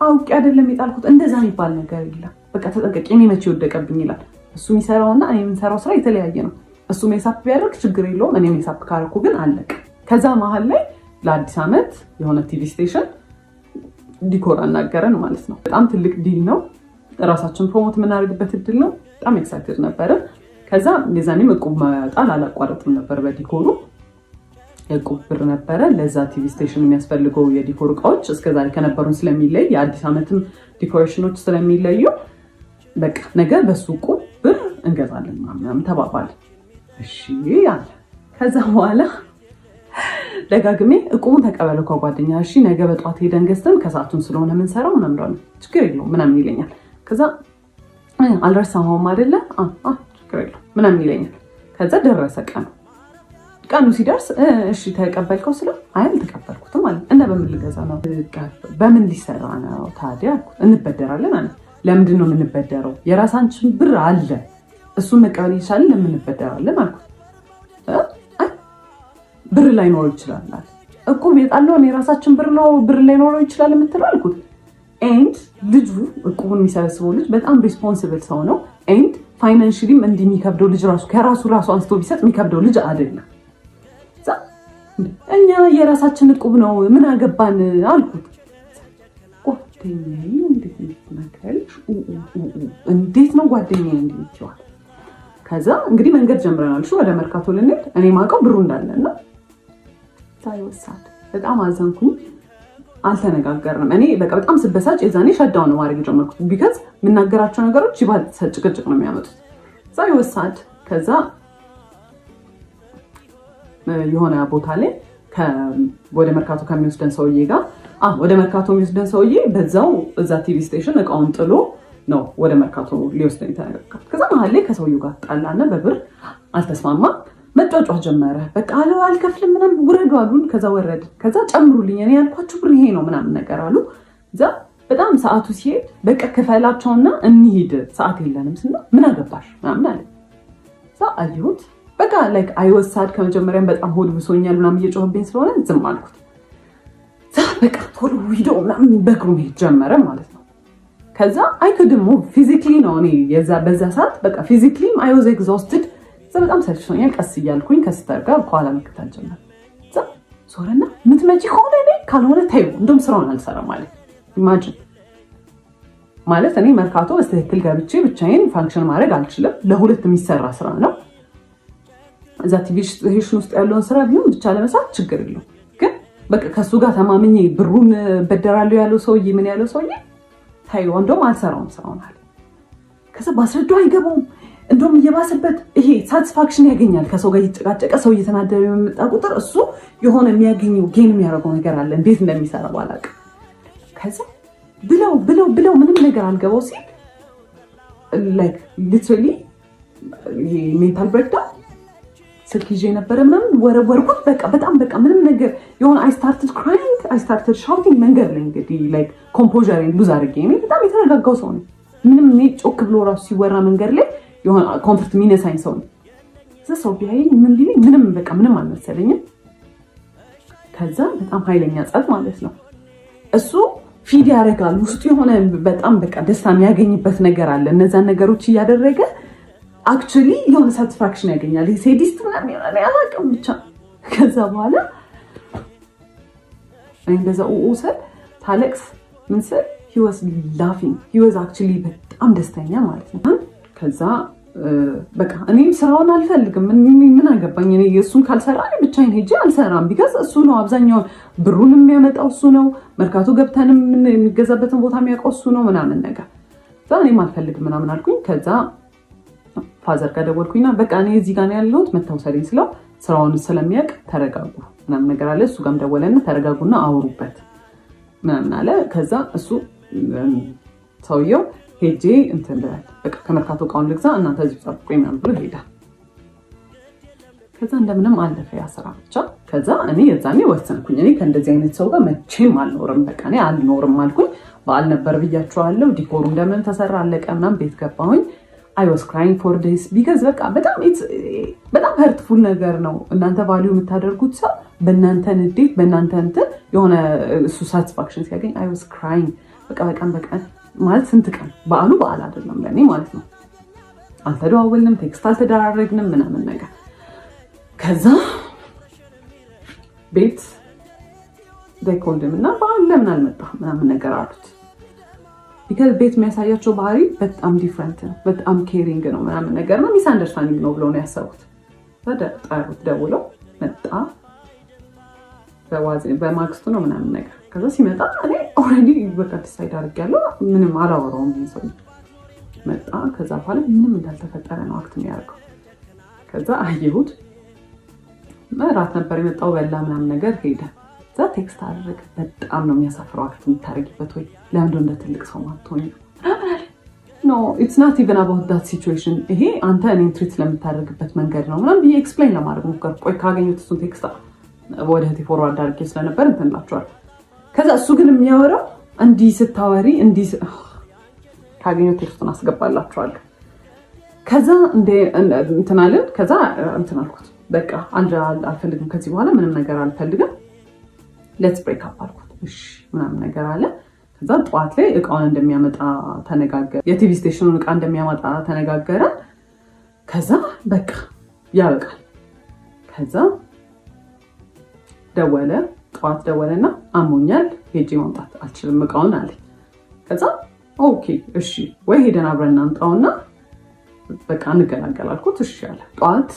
Speaker 1: አውቄ አይደለም የጣልኩት እንደዛ የሚባል ነገር የለም በቃ ተጠንቀቂ እኔ መቼ ወደቀብኝ ይላል እሱ የሚሰራውና እኔ የምሰራው ስራ የተለያየ ነው እሱ ሜሳፕ ቢያደርግ ችግር የለውም እኔ ሜሳፕ ካረኩ ግን አለቀ ከዛ መሀል ላይ ለአዲስ ዓመት የሆነ ቲቪ ስቴሽን ዲኮር አናገረን ማለት ነው በጣም ትልቅ ዲል ነው ራሳችን ፕሮሞት የምናደርግበት እድል ነው በጣም ኤክሳይትድ ነበረ ከዛ የዛኔም እቁብ ማጣል አላቋረጥም ነበር በዲኮሩ የእቁብ ብር ነበረ ለዛ ቲቪ ስቴሽን የሚያስፈልገው የዲኮር እቃዎች እስከዛሬ ከነበሩን ስለሚለይ የአዲስ ዓመትም ዲኮሬሽኖች ስለሚለዩ በቃ ነገ በሱ እቁብ ብር እንገዛለን ምናምን ተባባል እሺ ያለ ከዛ በኋላ ደጋግሜ እቁቡን ተቀበለው ከጓደኛ እሺ ነገ በጧት ሄደን ገዝተን ከሰዓቱን ስለሆነ ምን ሰራው ምናምን ችግር የለውም ምናምን ይለኛል ከዛ አልረሳሁም አይደለ ችግር የለውም ምናምን ይለኛል ከዛ ደረሰ ቀኑ ሲደርስ እሺ ተቀበልከው ስለው አይ አልተቀበልኩትም ማለት እና በምን ልገዛ ነው በምን ሊሰራ ነው ታዲያ እንበደራለን አለ ለምንድን ነው የምንበደረው የራሳችን ብር አለ እሱን መቀበል ይችላል ለምን እንበደራለን አልኩት ብር ላይ ኖር ይችላል እቁብ የጣለው የራሳችን ብር ነው ብር ላይ ኖር ይችላል የምትለው አልኩት ኤንድ ልጁ እቁቡን የሚሰበስበው ልጅ በጣም ሪስፖንሲብል ሰው ነው። ኤንድ ፋይናንሽሊም እንዲህ የሚከብደው ልጅ ከራሱ አንስቶ ቢሰጥ የሚከብደው ልጅ አይደለም። እኛ የራሳችን እቁብ ነው ምን አገባን አልኩት። ጓደኛዬ እንዴት ነው ጓደኛዬ እንዲችዋል። ከዛ እንግዲህ መንገድ ጀምረናል። ወደ መርካቶ ልንሄድ እኔ ማውቀው ብሩ እንዳለና ሳይወሳድ በጣም አዘንኩኝ። አልተነጋገርንም። እኔ በቃ በጣም ስበሳጭ የዛኔ ሸዳው ነው ማድረግ የጀመርኩት። ቢካዝ የምናገራቸው ነገሮች ይባል ጭቅጭቅ ነው የሚያመጡት። ሳይወሳድ ከዛ የሆነ ቦታ ላይ ወደ መርካቶ ከሚወስደን ሰውዬ ጋር ወደ መርካቶ የሚወስደን ሰውዬ በዛው እዛ ቲቪ ስቴሽን እቃውን ጥሎ ነው ወደ መርካቶ ሊወስደን የተነጋገርኩት። ከዛ መሀል ላይ ከሰውዬው ጋር ጣላና በብር አልተስማማም። መጫጫህ ጀመረ። በቃ አልከፍልም ምናምን ውረዱ አሉን። ከዛ ወረድን። ከዛ ጨምሩልኝ እኔ ያልኳችሁ ብር ይሄ ነው ምናምን ነገር አሉ። እዛ በጣም ሰዓቱ ሲሄድ በቃ ክፈላቸውና እንሂድ ሰዓት የለንም ስና ምን አገባሽ ምናምን አለ። እዛ አየሁት። በቃ ላይክ አይወሳድ ከመጀመሪያም በጣም ሆድ ብሶኛል ምናምን እየጮህብኝ ስለሆነ ዝም አልኩት። በቃ ቶሎ ሂዶ ምናምን በእግሩ መሄድ ጀመረ ማለት ነው። ከዛ አይክድሞ ፊዚክሊ ነው እኔ በዛ ሰዓት በቃ ፊዚክሊም አይ ዋዝ ኤግዞስትድ። በጣም ሰልችቶኛል። ቀስ እያልኩኝ ከስተር ጋር ከኋላ መከታተል ጀመር። ዞረና ምትመጪ ከሆነ እኔ ካልሆነ ተይው እንደውም ስራውን አልሰራም ማለት ኢማጂን ማለት እኔ መርካቶ በትክክል ገብቼ ብቻዬን ፋንክሽን ማድረግ አልችልም። ለሁለት የሚሰራ ስራ ነው። እዛ ቲቪ ስቴሽን ውስጥ ያለውን ስራ ቢሆን ብቻ ለመስራት ችግር የለውም። ግን በቃ ከሱ ጋር ተማምኜ ብሩን በደራለሁ ያለው ሰውዬ ምን ያለው ሰውዬ ተይው እንደውም አልሰራውም ስራውን አለ። ከዛ ባስረዳው አይገባውም። እንደውም እየባሰበት ይሄ ሳቲስፋክሽን ያገኛል። ከሰው ጋር እየተጨቃጨቀ ሰው እየተናደረ የሚመጣ ቁጥር እሱ የሆነ የሚያገኘው ጌን የሚያደርገው ነገር አለ። እንዴት እንደሚሰራ ባላውቅም ከዛ ብለው ምንም ነገር አልገባው ሲል ላይክ ሊትራሊ ይሄ ሜንታል ብሬክዳውን ስልክ ይዤ ነበረ ምናምን ወረወርኩት። በጣም ምንም ነገር የሆነ አይ ስታርትድ ሻውቲንግ መንገድ ላይ እንግዲህ ላይክ ኮምፖዠሬን ሉዝ አድርጌ እኔ በጣም የተረጋጋው ሰው ነው። ምንም እኔ ጮክ ብሎ ራሱ ሲወራ መንገድ ላይ የሆነ ኮንፈርት የሚነሳኝ ሰው ነው። ሰው ቢያየኝ ምን ቢለኝ ምንም አልመሰለኝም። ከዛ በጣም ኃይለኛ ጸብ ማለት ነው። እሱ ፊድ ያደርጋል ውስጡ የሆነ በጣም ደስታ የሚያገኝበት ነገር አለ። እነዛን ነገሮች እያደረገ አክቹዋሊ የሆነ ሳቲስፋክሽን ያገኛል። ሴዲስት ምናምን ይሆናል አላውቅም ብቻ። ከዛ በኋላ እንደዛ ኡኡሰል ታለቅስ ምን ስል he was laughing he was actually በጣም ደስተኛ ማለት ነው። ከዛ በቃ እኔም ስራውን አልፈልግም ምን አገባኝ እኔ እሱን ካልሰራ ብቻዬን ሄጄ አልሰራም። ቢካዝ እሱ ነው አብዛኛውን ብሩን የሚያመጣው እሱ ነው። መርካቶ ገብተንም የሚገዛበትን ቦታ የሚያውቀው እሱ ነው ምናምን ነገር። እኔም አልፈልግም ምናምን አልኩኝ። ከዛ ፋዘር ጋር ደወልኩኝና በቃ እኔ እዚህ ጋር ነው ያለሁት መታወሰልኝ ስለው ስራውን ስለሚያውቅ ተረጋጉ ምናምን ነገር አለ። እሱ ጋርም ደወለና ተረጋጉና አውሩበት ምናምን አለ። ከዛ እሱ ሰውየው ሄጄ እንትን ብላል በቃ ከመርካቶ እቃውን ልግዛ እናንተ እዚህ ጠብቁኝ ምናምን ብሎ ሄዳ። ከዛ እንደምንም አለፈ ያ ስራ ብቻ። ከዛ እኔ የዛኔ ወሰንኩኝ እኔ ከእንደዚህ አይነት ሰው ጋር መቼም አልኖርም። በቃ እኔ አልኖርም አልኩኝ። በዓል ነበር ብያቸዋለሁ። ዲኮሩ እንደምን ተሰራ አለቀ ምናምን ቤት ገባሁኝ። I was crying for this because በቃ በጣም hurtful ነገር ነው። እናንተ ቫልዩ የምታደርጉት ሰው በእናንተ ንዴት በእናንተ እንትን የሆነ እሱ ሳቲስፋክሽን ሲያገኝ I was crying በቃ በቀን ማለት ስንት ቀን በዓል አይደለም ለኔ ማለት ነው። አልተደዋወልንም፣ ቴክስት አልተደራረግንም ምናምን ነገር። ከዛ ቤት ደኮልድምና በዓል ለምን አልመጣም ምናምን ነገር አሉት። ቢካዝ ቤት የሚያሳያቸው ባህሪ በጣም ዲፍረንት ነው፣ በጣም ኬሪንግ ነው ምናምን ነገር ነው። ሚስ አንደርስታንዲንግ ነው ብለው ነው ያሰቡት። ጠሩት፣ ደውለው መጣ። በማግስቱ ነው ምናምን ነገር። ከዛ ሲመጣ እኔ ኦልሬዲ በቃ ዲሳይድ አድርጌያለሁ ምንም አላወራውም። ሰው መጣ። ከዛ በኋላ ምንም እንዳልተፈጠረ ነው አክት የሚያደርገው። ከዛ አየሁት። እራት ነበር የመጣው በላ ምናምን ነገር ሄደ። እዛ ቴክስት አደረገ። በጣም ነው የሚያሳፍረው አክት የምታደርጊበት ወይ ለምንድን እንደ ትልቅ ሰው ማትሆኝ? ኖ ኢትስ ናት ኢቨን አባውት ዳት ሲቹዌሽን። ይሄ አንተ እኔን ትሪት ስለምታደርግበት መንገድ ነው ምናምን ብዬ ኤክስፕሌን ለማድረግ ሞከርኩ። ቆይ ካገኘሁት እሱን ቴክስት ወደ እህቴ ፎርዋርድ አድርጌ ስለነበር እንትን እላቸዋለሁ። ከዛ እሱ ግን የሚያወራው እንዲህ ስታወሪ እንዲህ ካገኘሁት ቴክስቱን አስገባላቸዋለሁ። ከዛ እንትን አለን። ከዛ እንትን አልኩት በቃ አልፈልግም ከዚህ በኋላ ምንም ነገር አልፈልግም ሌትስ ብሬክ አፕ አልኩት። እሺ ምናምን ነገር አለ። ከዛ ጠዋት ላይ እቃውን እንደሚያመጣ ተነጋገረ። የቲቪ ስቴሽኑን እቃ እንደሚያመጣ ተነጋገረ። ከዛ በቃ ያበቃል። ከዛ ደወለ፣ ጠዋት ደወለና አሞኛል ሄጄ ማምጣት አልችልም እቃውን አለ። ከዛ ኦኬ እሺ ወይ ሄደን አብረን እናምጣውና በቃ እንገላገል አልኩት። እሺ አለ። ጠዋት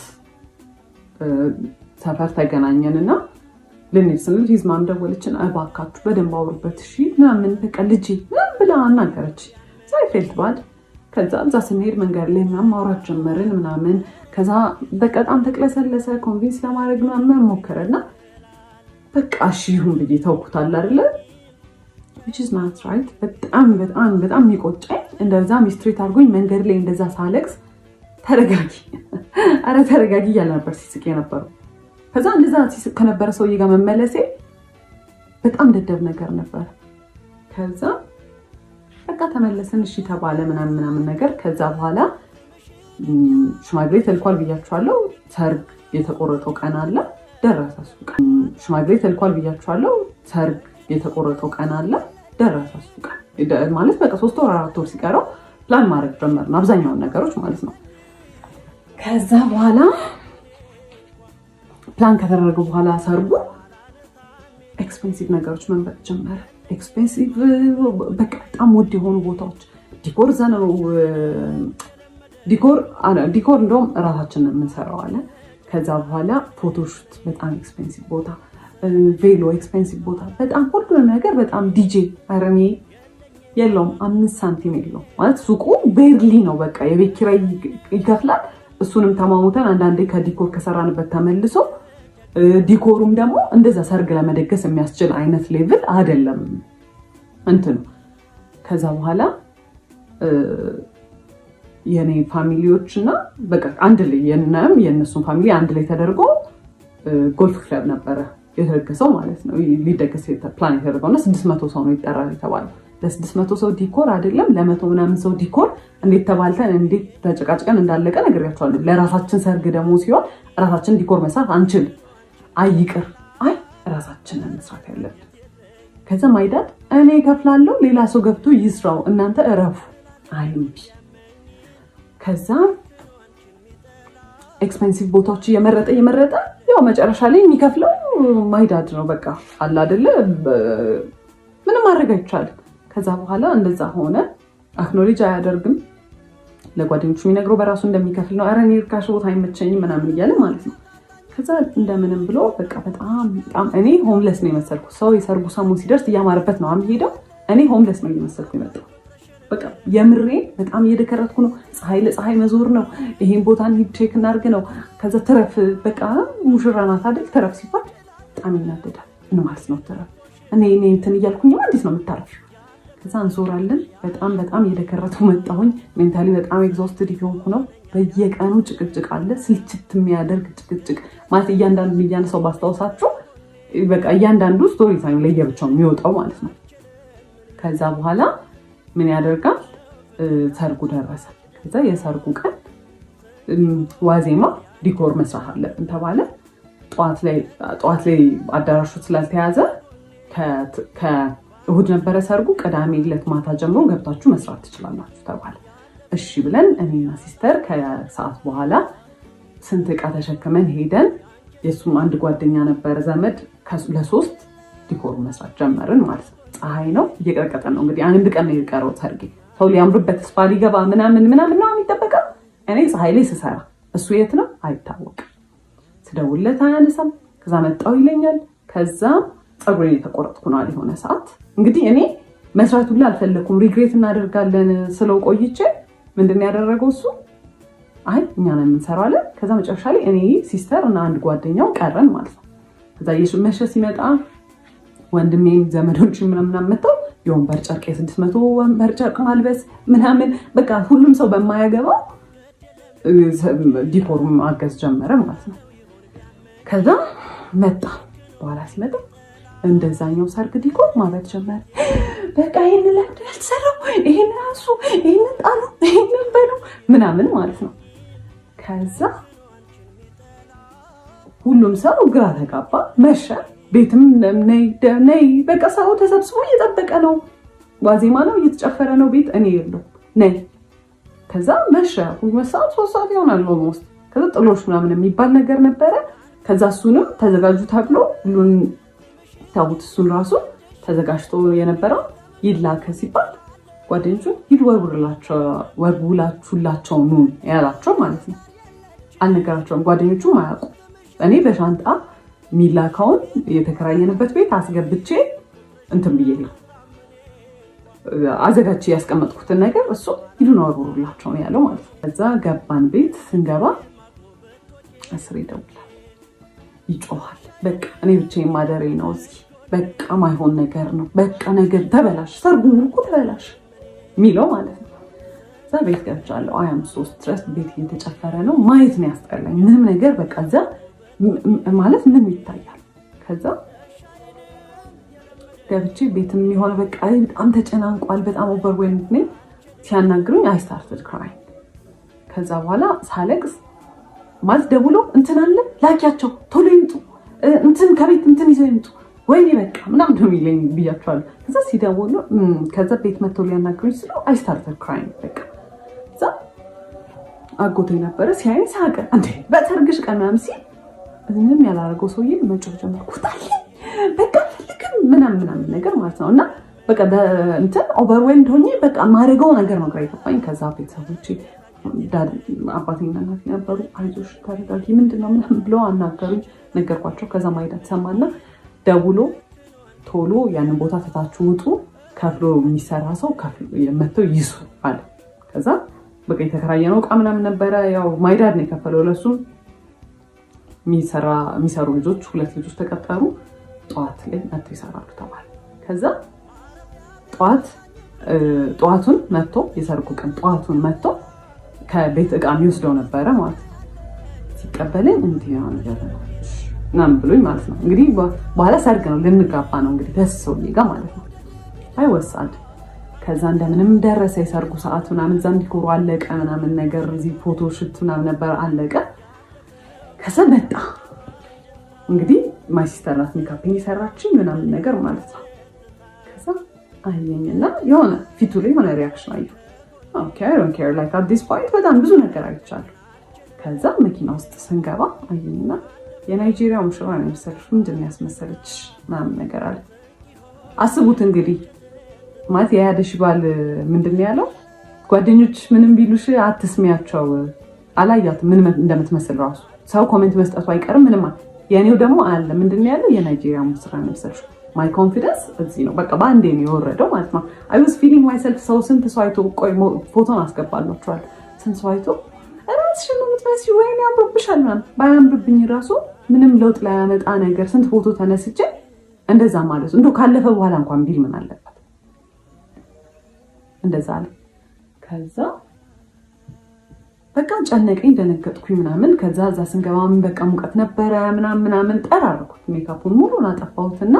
Speaker 1: ሰፈር ተገናኘንና ልንሄድ ስንል ሂዝማም ደወለችን። እባካችሁ በደንብ አውሩበት እሺ ምናምን በቃ ልጄ ምናምን ብላ አናገረች። ሳይፌልት ባድ። ከዛ እዛ ስንሄድ መንገድ ላይ ምናምን ማውራት ጀመርን ምናምን። ከዛ በጣም ተቅለሰለሰ። ኮንቪንስ ለማድረግ ምናምን ሞከረና በቃ እሺ ይሁን ብዬ ተውኩታል አይደለ which is not right። በጣም የሚቆጨኝ እንደዛ ሚስትሪት አድርጎኝ መንገድ ላይ እንደዛ ሳለቅስ ተረጋጊ አረ ተረጋጊ እያለ ነበር ሲስቅ የነበረው። ከዛ እንደዛ ሲስቅ ከነበረ ሰውዬ ጋር መመለሴ በጣም ደደብ ነገር ነበር። ከዛ በቃ ተመለስን እሺ ተባለ ምናምን ነገር። ከዛ በኋላ ሽማግሌ ተልኳል ብያችኋለሁ። ሰርግ የተቆረጠው ቀን አለ ደረሰ። እሱ ቀን ሽማግሌ ተልኳል ብያችኋለሁ። ሰርግ የተቆረጠው ቀን አለ ደረሰ። እሱ ቀን ማለት በቃ 3 ወር 4 ወር ሲቀረው ፕላን ማድረግ ጀመርን አብዛኛውን ነገሮች ማለት ነው። ከዛ በኋላ ፕላን ከተደረገ በኋላ ሰርጉ ኤክስፔንሲቭ ነገሮች መምረጥ ጀመረ። ኤክስፔንሲቭ በቃ በጣም ውድ የሆኑ ቦታዎች ዲኮር ዘነው ዲኮር እንደውም እራሳችንን የምንሰራው አለ። ከዛ በኋላ ፎቶሹት በጣም ኤክስፔንሲቭ ቦታ፣ ቬሎ ኤክስፔንሲቭ ቦታ፣ በጣም ሁሉ ነገር በጣም ዲጄ አረኔ የለውም 5 ሳንቲም የለውም ማለት ሱቁ ቤርሊ ነው። በቃ የቤት ኪራይ ይከፍላል። እሱንም ተማሙተን አንዳንዴ ከዲኮር ከሰራንበት ተመልሶ ዲኮሩም ደግሞ እንደዛ ሰርግ ለመደገስ የሚያስችል አይነት ሌቭል አይደለም እንትኑ። ከዛ በኋላ የኔ ፋሚሊዎች እና በቃ አንድ ላይ የነሱን ፋሚሊ አንድ ላይ ተደርጎ ጎልፍ ክለብ ነበረ የተደገሰው ማለት ነው። ሊደገስ ፕላን የተደረገው እና 600 ሰው ነው ይጠራል የተባለው። ለ600 ሰው ዲኮር አይደለም ለ100 ምናምን ሰው ዲኮር እንዴት ተባልተን እንዴት ተጨቃጭቀን እንዳለቀ ነግሬያቸዋለሁ። ለራሳችን ሰርግ ደግሞ ሲሆን ራሳችን ዲኮር መስራት አንችል አይቅር አይ ራሳችንን መስራት ያለብን። ከዛ ማይዳድ እኔ ከፍላለሁ ሌላ ሰው ገብቶ ይስራው እናንተ እረፉ አይምቢ። ከዛ ኤክስፔንሲቭ ቦታዎች እየመረጠ ያው መጨረሻ ላይ የሚከፍለው ማይዳድ ነው። በቃ አለ አይደለ ምንም ማድረግ አይቻልም። ከዛ በኋላ እንደዛ ሆነ። አክኖሌጅ አያደርግም። ለጓደኞቹ የሚነግረው በራሱ እንደሚከፍል ነው። ኧረ እኔ ርካሽ ቦታ አይመቸኝም ምናምን እያለ ማለት ነው። ከዛ እንደምንም ብሎ በቃ በጣም እኔ ሆምለስ ነው የመሰልኩት። ሰው የሰርጉ ሰሞን ሲደርስ እያማረበት ነው የሚሄደው። እኔ ሆምለስ ነው እየመሰልኩ የመጣው። በቃ የምሬ በጣም እየደከረትኩ ነው። ፀሐይ ለፀሐይ መዞር ነው። ይሄን ቦታ ሂድ ቼክ እናድርግ ነው። ከዛ ትረፍ በቃ ሙሽራ ናት አይደል? ትረፍ ሲባል በጣም ይናደዳል። ምን ማለት ነው ትረፍ? እኔ እንትን እያልኩኝ እንዴት ነው የምታረፊው? ከዛ እንዞራለን። በጣም እየደከረትኩ መጣሁኝ። ሜንታሊ በጣም ኤግዞስትድ የሆንኩ ነው። በየቀኑ ጭቅጭቅ አለ። ስልችት የሚያደርግ ጭቅጭቅ ማለት እያንዳንዱ እያነሳው ባስታውሳችሁ በቃ እያንዳንዱ ስቶሪ ታይም ለየብቻው የሚወጣው ማለት ነው። ከዛ በኋላ ምን ያደርጋል? ሰርጉ ደረሰ። ከዛ የሰርጉ ቀን ዋዜማ ዲኮር መስራት አለብን ተባለ። ጠዋት ላይ አዳራሹ ስላልተያዘ ከእሁድ ነበረ ሰርጉ። ቅዳሜ ዕለት ማታ ጀምሮ ገብታችሁ መስራት ትችላላችሁ ተባለ። እሺ ብለን እኔና ሲስተር ከሰዓት በኋላ ስንት ዕቃ ተሸክመን ሄደን የሱም አንድ ጓደኛ ነበረ ዘመድ ለ3 ዲኮር መስራት ጀመርን ማለት ነው። ፀሐይ ነው እየቀረቀጠን ነው እንግዲህ አንድ ቀን ነው የቀረው ሰርጌ። ሰው ሊያምርበት ስፓ ሊገባ ምናምን ነው የሚጠበቀው። እኔ ፀሐይ ላይ ስሰራ እሱ የት ነው አይታወቅም። ስደውልለት አያነሳም። ከዛ መጣው ይለኛል። ከዛ ፀጉሬን የተቆረጥኩ ነው የሆነ ሰዓት እንግዲህ እኔ መስራት ሁሉ አልፈለኩም። ሪግሬት እናደርጋለን ስለው ቆይቼ ምንድን ያደረገው እሱ አይ እኛ ነን የምንሰራው አለ። ከዛ መጨረሻ ላይ እኔ ሲስተር እና አንድ ጓደኛው ቀረን ማለት ነው። ከዛ መሸ ሲመጣ ወንድሜም ዘመዶች ምናምን መጥተው የወንበር ጨርቅ የ600 ወንበር ጨርቅ ማልበስ ምናምን በቃ ሁሉም ሰው በማያገባው ዲኮር ማገዝ ጀመረ ማለት ነው። ከዛ መጣ በኋላ ሲመጣ እንደዛኛው ሰርግ ዲኮር ማለት ጀመረ። በቃ ይሄን ለምድ ያልተሰራው ይሄን ራሱ ይሄን ጣሉ ይሄን በሉ ምናምን ማለት ነው። ከዛ ሁሉም ሰው ግራ ተጋባ። መሸ። ቤትም ነይ በቃ ሰው ተሰብስቦ እየጠበቀ ነው። ዋዜማ ነው እየተጨፈረ ነው ቤት እኔ የለው ነይ ከዛ መሸ 2 ሰዓት 3 ሰዓት ይሆናል ኦልሞስት ከዛ ጥሎሽ ምናምን የሚባል ነገር ነበረ ከዛ እሱንም ተዘጋጁ ተብሎ ሁሉን ታውት እሱን ራሱ ተዘጋጅቶ የነበረው ይላከ ሲባል ጓደኞቹ ወርውላችሁላቸው ኑ ያላቸው ማለት ነው አልነገራቸውም ጓደኞቹ ማያውቁ እኔ በሻንጣ ሚላካውን የተከራየንበት ቤት አስገብቼ እንትን ብዬልኝ አዘጋጅ ያስቀመጥኩትን ነገር እሱ ሂዱን ወርውላቸው ነው ያለው ማለት ነው ከዛ ገባን ቤት ስንገባ አስሬ ይደውላል ይጮሃል በቃ እኔ ብቻዬን ማደሬ ነው እዚህ በቃ ማይሆን ነገር ነው በቃ ነገር ተበላሽ ሰርጉን እኮ ተበላሽ ሚለው ማለት ነው እዛ ቤት ገብቻለሁ አያም 3 ድረስ ቤት እየተጨፈረ ነው ማየት ነው ያስጠላኝ ምንም ነገር በቃ እዛ ማለት ምን ይታያል ከዛ ገብቼ ቤትም ይሆን በቃ በጣም ተጨናንቋል በጣም ኦቨርዌልምድ ነኝ ሲያናግሩኝ I started crying ከዛ በኋላ ሳለቅስ ማለት ደውሎ እንትን አለ ላኪያቸው ቶሎ ይምጡ እንትን ከቤት እንትን ይዘው ይምጡ ወይኔ በቃ ምናምን ነው የሚለኝ ብያቸዋለሁ ከዛ ሲደውሉ ከዛ ቤት መጥቶ ሊያናግሩኝ ስለው I started crying በቃ ከዛ አጎቴ ነበረ ሲያየኝ ሳቀ እንዴ በሰርግሽ ቀን ምናምን ሲል ምንም ያላረገው ሰውዬ መጮህ ጀመርኩ በቃ ልክም ምናምን ነገር ማለት ነው እና በቃ እንትን ኦቨርዌልምድ ሆኜ በቃ ማረገው ነገር ነው ግራ ይገባኝ ከዛ ቤተሰቦቼ አባቴና እናቴ ነበሩ አይዞሽ ተረጋጊ ምንድነው ምናምን ብለው አናገሩኝ ነገርኳቸው ከዛ ማይዳት ሰማና ደውሎ ቶሎ ያንን ቦታ ተታችሁ ውጡ ከፍሎ የሚሰራ ሰው መጥቶ ይሱ አለ ከዛ በቃ የተከራየነው ዕቃ ምናምን ነበረ ያው ማይዳድ ነው የከፈለው ለሱ የሚሰሩ ልጆች 2 ልጆች ተቀጠሩ ጧት ላይ መጥቶ ይሰራሉ ተባለ ከዛ ጧቱን መጥቶ የሰርጉ ቀን ጧቱን መጥቶ ከቤት ዕቃ የሚወስደው ነበረ ማለት ነው ሲቀበለኝ እንዲህ ነው ነገር ነው ናም ብሎኝ ማለት ነው እንግዲህ በኋላ ሰርግ ነው ልንጋባ ነው እንግዲህ ተሰውዬ ጋር ማለት ነው አይወሳድ ከዛ እንደምንም ደረሰ የሰርጉ ሰዓት ምናምን ዘንድ ዲኮሩ አለቀ ምናምን ነገር እዚህ ፎቶ ሽት ምናምን ነበር አለቀ ከዛ መጣ እንግዲህ ማይ ሲስተር ናት ሜካፕን ይሰራችኝ ምናምን ነገር ማለት ነው ከዛ አየኝና የሆነ ፊቱ ላይ የሆነ ሪአክሽን አየሁ ኦኬ I don't care like at this point በጣም ብዙ ነገር አይቻለሁ ከዛ መኪና ውስጥ ስንገባ አየኝና የናይጄሪያ ሙሽራ ነው መሰለሽ ምንድን ያስመሰለች ምናምን ነገር አለ አስቡት እንግዲህ ማለት ያያደሽ ባል ምንድን ያለው ጓደኞች ምንም ቢሉሽ አትስሚያቸው አላያት ምን እንደምትመስል ራሱ ሰው ኮሜንት መስጠቱ አይቀርም ምንም የኔው ደግሞ አለ ምንድን ያለው የናይጄሪያ ሙሽራ ነው መሰለሽ my confidence እዚህ ነው በቃ ባንዴ ነው የወረደው ማለት ነው I was feeling myself so ስንት ሰው አይቶ ቆይ ፎቶን አስገባላችኋል ስንት ሰው አይቶ ራስሽ ነው የምትመስዪው ወይኔ ያምርብሻል ምናምን ባያምርብኝ ራሱ ምንም ለውጥ ላይ ያመጣ ነገር ስንት ፎቶ ተነስቼ እንደዛ ማለት እንደው ካለፈ በኋላ እንኳን ቢል ምን አለበት እንደዛ አለ ከዛ በቃ ጨነቀኝ ደነገጥኩኝ ምናምን ከዛ እዛ ስንገባም በቃ ሙቀት ነበረ ምናምን ጠራርኩት ሜካፑን ሙሉን አጠፋሁትና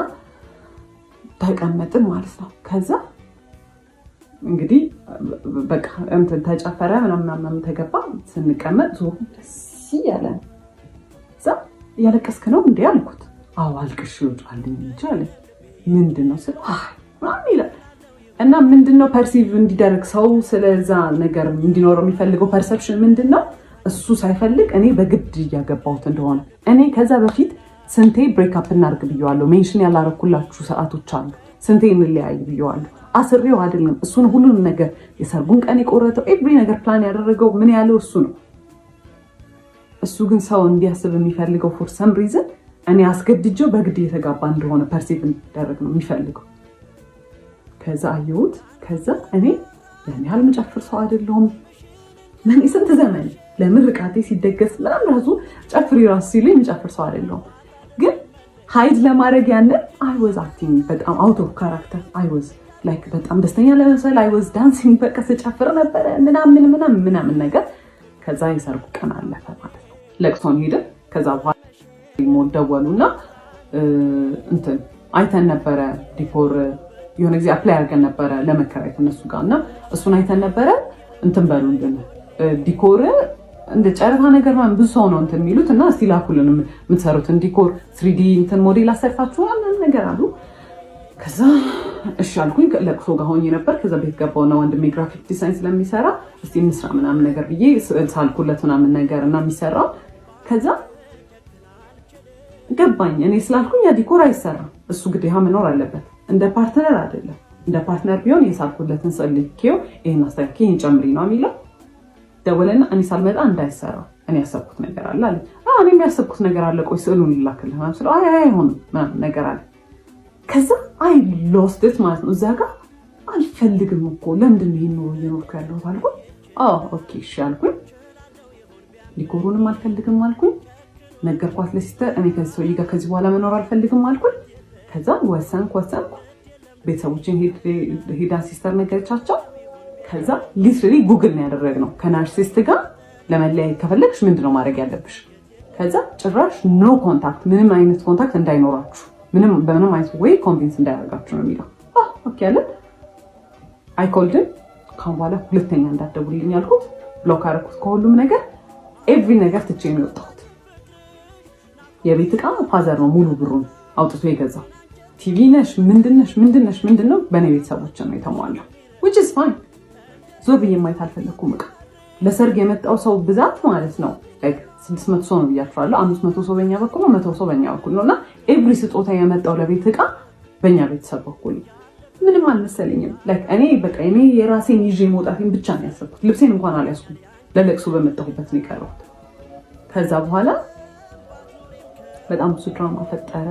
Speaker 1: ተቀመጥን ማለት ነው ከዛ እንግዲህ በቃ እንትን ተጨፈረ ምናምን ተገባ ስንቀመጥ ዞር ሲያለን እዛ ያለቀስክ ነው እንዴ አልኩት አዎ አልቅሽ ይወጣልኝ ይቻለ ምንድነው ስለ ማን ይላል እና ምንድነው ፐርሲቭ እንዲደረግ ሰው ስለዛ ነገር እንዲኖረው የሚፈልገው ፐርሰፕሽን ምንድነው እሱ ሳይፈልግ እኔ በግድ ያገባሁት እንደሆነ እኔ ከዛ በፊት ስንቴ ብሬክ አፕ እናርግ ብየዋለሁ ሜንሽን ያላረኩላችሁ ሰዓቶች አሉ ስንቴ እንለያይ ብየዋለሁ አስሬው አይደለም እሱን ሁሉን ነገር የሰርጉን ቀን የቆረጠው ኤቭሪ ነገር ፕላን ያደረገው ምን ያለው እሱ ነው እሱ ግን ሰው እንዲያስብ የሚፈልገው for some reason እኔ አስገድጄው በግድ የተጋባ እንደሆነ ፐርሲቭ እንዲደረግ ነው የሚፈልገው ከዛ አየሁት ከዛ እኔ ያን ያህል መጨፍር ሰው አይደለሁም ምን ስንት ዘመን ለምርቃቴ ሲደገስ ምናምን ራሱ ጨፍሪ ራሱ ሲለኝ መጨፍር ሰው አይደለሁም ግን ሃይድ ለማድረግ ያንን I was acting በጣም out of character I was like በጣም ደስተኛ ለመሰል I was dancing በቃ ስጨፍር ነበር ምናምን ነገር ከዛ የሰርጉ ቀን አለፈ ማለት ነው ለቅሶን ሄደ ከዛ በኋላ ደወሉና እንትን አይተን ነበረ ዲኮር የሆነ ጊዜ አፕላይ አድርገን ነበረ ለመከራየት እነሱ ጋርና እሱን አይተን ነበረ እንትን በሉልን ዲኮር እንደ ጨረታ ነገር ማለት ብዙ ሰው ነው እንትን የሚሉት እና እስቲ ላኩልን የምትሰሩትን ዲኮር 3D እንትን ሞዴል አሰርታችሁ ምናምን ነገር አሉ ከዛ እሺ አልኩኝ። ለቅሶ ጋር ሆኜ ነበር። ከዛ ቤት ገባውና ወንድሜ ግራፊክ ዲዛይን ስለሚሰራ እስቲ እንስራ ምናምን ነገር ብዬ ሳልኩለት ምናምን ነገር እና የሚሰራው ከዛ ገባኝ። እኔ ስላልኩኝ ያ ዲኮር አይሰራም፣ እሱ ግዴታ መኖር አለበት። እንደ ፓርትነር አይደለም። እንደ ፓርትነር ቢሆን የሳልኩለትን ስልኬው ይሄን አስተካክዬ ይሄን ጨምሪ ነው የሚለው። ደወለና እኔ ሳልመጣ እንዳይሰራ እኔ ያሰብኩት ነገር አለ አለ። እኔ የሚያሰብኩት ነገር አለ፣ ቆይ ስዕሉን ልላክልህ ምናምን ስለው አይ አይሆንም ምናምን ነገር አለ። ከዛ አይ ሎስት ኢት ማለት ነው። እዛ ጋር አልፈልግም እኮ ለምንድን ነው ይሄን እየኖርኩ ያለሁት አልኩኝ። ኦኬ እሺ አልኩኝ። ዲኮሩንም አልፈልግም አልኩኝ። ነገርኳት ለሲስተር፣ እኔ ከዚህ ሰውዬ ጋር ከዚህ በኋላ መኖር አልፈልግም አልኩኝ። ከዛ ወሰንኩ። ቤተሰቦችን ሄዳ ሲስተር ነገረቻቸው። ከዛ ሊትራሊ ጉግል ነው ያደረግነው ከናርሲስት ጋር ለመለያየት ከፈለግሽ ምንድነው ማድረግ ያለብሽ? ከዛ ጭራሽ ኖ ኮንታክት፣ ምንም አይነት ኮንታክት እንዳይኖራችሁ፣ በምንም አይነት ወይ ኮንቪንስ እንዳያደርጋችሁ ነው የሚለው። ኦኬ አለ። አይ ኮልድን ካሁን በኋላ ሁለተኛ እንዳትደውልልኝ ያልኩት፣ ብሎክ አደረኩት ከሁሉም ነገር። ኤቭሪ ነገር ትቼ ነው የወጣሁት። የቤት ዕቃ ፋዘር ነው ሙሉ ብሩን አውጥቶ የገዛው። ቲቪ ነሽ ምንድነው በእኔ ቤተሰቦች ነው የተሟላው። which is fine። ዞር ብዬ ማየት አልፈለኩም። ዕቃ ለሰርግ የመጣው ሰው ብዛት ማለት ነው 600 ሰው ነው ብያቸዋለሁ። 500 ሰው በእኛ በኩል ነው፣ 100 ሰው በእኛ በኩል ነው። እና ኤቭሪ ስጦታ የመጣው ለቤት ዕቃ በእኛ ቤተሰብ በኩል ምንም አልመሰለኝም። እኔ በቃ እኔ የራሴን ይዤ መውጣቴን ብቻ ነው ያሰብኩት። ልብሴን እንኳን አልያዝኩም። ለለቅሶ በመጣሁበት ነው የቀረሁት። ከዛ በኋላ በጣም ብዙ ድራማ ፈጠረ።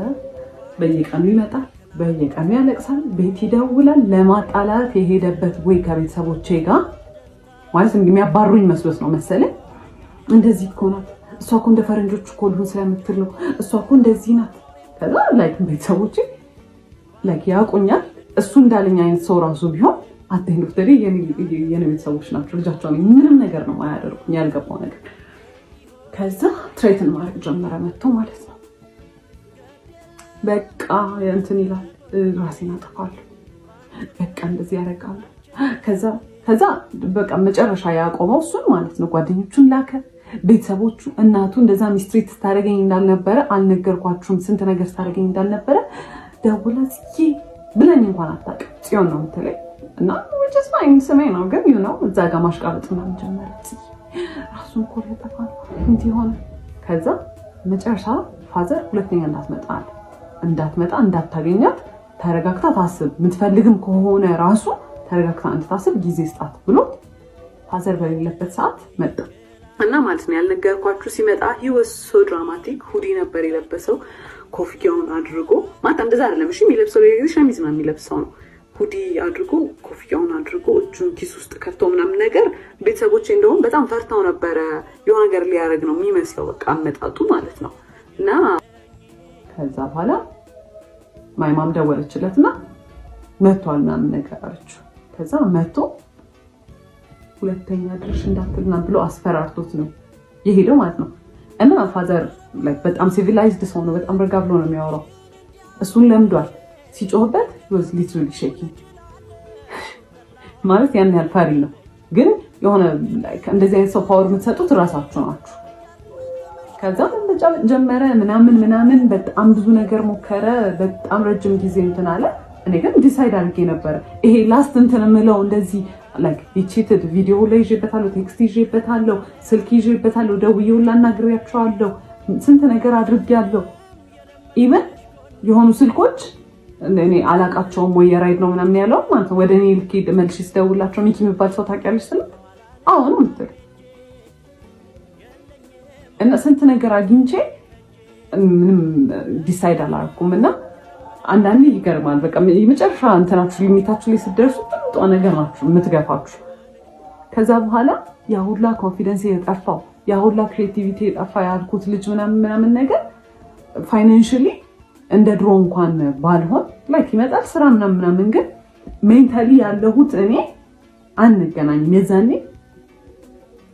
Speaker 1: በየቀኑ ይመጣል፣ በየቀኑ ያለቅሳል፣ ቤት ይደውላል። ለማጣላት የሄደበት ወይ ከቤተሰቦቼ ጋር ማለት የሚያባሩኝ መስሎት ነው መሰለኝ። እንደዚህ እኮ ናት እሷ እኮ እንደ ፈረንጆች እኮ ልሁን ስለምትል ነው እሷ እኮ እንደዚህ ናት። ከዛ ቤተሰቦቼ ያውቁኛል። እሱ እንዳለኝ አይነት ሰው ራሱ ቢሆን አትንፍተሪ የኔ ቤተሰቦች ናቸው። ልጃቸው ምንም ነገር ነው ማያደርጉኝ፣ ያልገባው ነገር። ከዛ ትሬትን ማድረግ ጀመረ መጥቶ ማለት ነው። በቃ እንትን ይላል፣ ራሴን አጠፋለሁ፣ በቃ እንደዚህ ያደርጋሉ። ከዛ በቃ መጨረሻ ያቆመው እሱን ማለት ነው። ጓደኞቹን ላከ፣ ቤተሰቦቹ፣ እናቱ እንደዛ ሚስትሪት ስታደርገኝ እንዳልነበረ አልነገርኳችሁም፣ ስንት ነገር ስታደርገኝ እንዳልነበረ ደውላ ጽዬ ብለኝ እንኳን አታውቅም። ጽዮን ነው የምትለኝ እና ወጀስ ማይን ስሜ ነው ግን ነው እዛ ጋር ማሽቃበጥ ምናምን ጀመረ። ራሱን እኮ ሊያጠፋ እንዲህ ሆነ። ከዛ መጨረሻ ፋዘር ሁለተኛ እንዳትመጣ እንዳታገኛት ተረጋግታ ታስብ፣ የምትፈልግም ከሆነ ራሱ ተረጋግታ እንድታስብ ጊዜ ስጣት ብሎ ፋዘር በሌለበት ሰዓት መጣ እና ማለት ነው። ያልነገርኳችሁ ሲመጣ he was so dramatic። ሁዲ ነበር የለበሰው፣ ኮፍያውን አድርጎ ማለት እንደዛ አይደለም እሺ፣ የሚለብሰው ለጊዜ ሸሚዝ ነው የሚለብሰው ነው። ሁዲ አድርጎ ኮፍያውን አድርጎ እጁን ኪስ ውስጥ ከቶ ምናምን ነገር። ቤተሰቦቼ እንደውም በጣም ፈርተው ነበረ፣ የሆነ ነገር ሊያደርግ ነው የሚመስለው በቃ አመጣጡ ማለት ነው። እና ከዛ በኋላ ማይማም ደወለችለትና መጥቷል ምናምን ነገር አለችው። ከዛ መጥቶ ሁለተኛ ድርሽ እንዳትልና ብሎ አስፈራርቶት ነው የሄደው ማለት ነው። እና ፋዘር በጣም ሲቪላይዝድ ሰው ነው፣ በጣም ረጋ ብሎ ነው የሚያወራው። እሱን ለምዷል። ሲጮህበት was literally shaking ማለት ያን ያህል ፈሪ ነው። ግን የሆነ እንደዚህ አይነት ሰው ፓወር የምትሰጡት እራሳችሁ ናችሁ። ከዛ ጀመረ ምናምን በጣም ብዙ ነገር ሞከረ። በጣም ረጅም ጊዜ እንትን አለ። እኔ ግን ዲሳይድ አድርጌ ነበር ይሄ ላስት እንትን የምለው እንደዚህ ቺትድ ቪዲዮ ላይ ይዤበታለሁ፣ ቴክስት ይዤበታለሁ፣ ስልክ ይዤበታለሁ፣ ደውዬው ላናግሬያቸዋለሁ፣ ስንት ነገር አድርጌያለሁ። ኢቨን የሆኑ ስልኮች እኔ አላቃቸውም ወይ የራይድ ነው ምናምን ያለው ማለት ነው። ወደ እኔ ልክ መልሼ ስደውላቸው ሚኪ የሚባል ሰው ታውቂያለሽ ስልክ አሁን ምትል እና ስንት ነገር አግኝቼ ምንም ዲሳይድ አላደረኩም። እና አንዳንዴ ይገርማል። በቃ የመጨረሻ እንትናችሁ ሊሚታችሁ ላይ ስትደርሱ ጥሩ ነገር ናችሁ የምትገፋችሁ። ከዛ በኋላ ያ ሁላ ኮንፊደንስ የጠፋው ያ ሁላ ክሬቲቪቲ የጠፋ ያልኩት ልጅ ምናምን ነገር ፋይናንሻሊ እንደ ድሮ እንኳን ባልሆን ይመጣል ስራ ምናምን ግን ሜንታሊ ያለሁት እኔ አንገናኝም። የዛኔ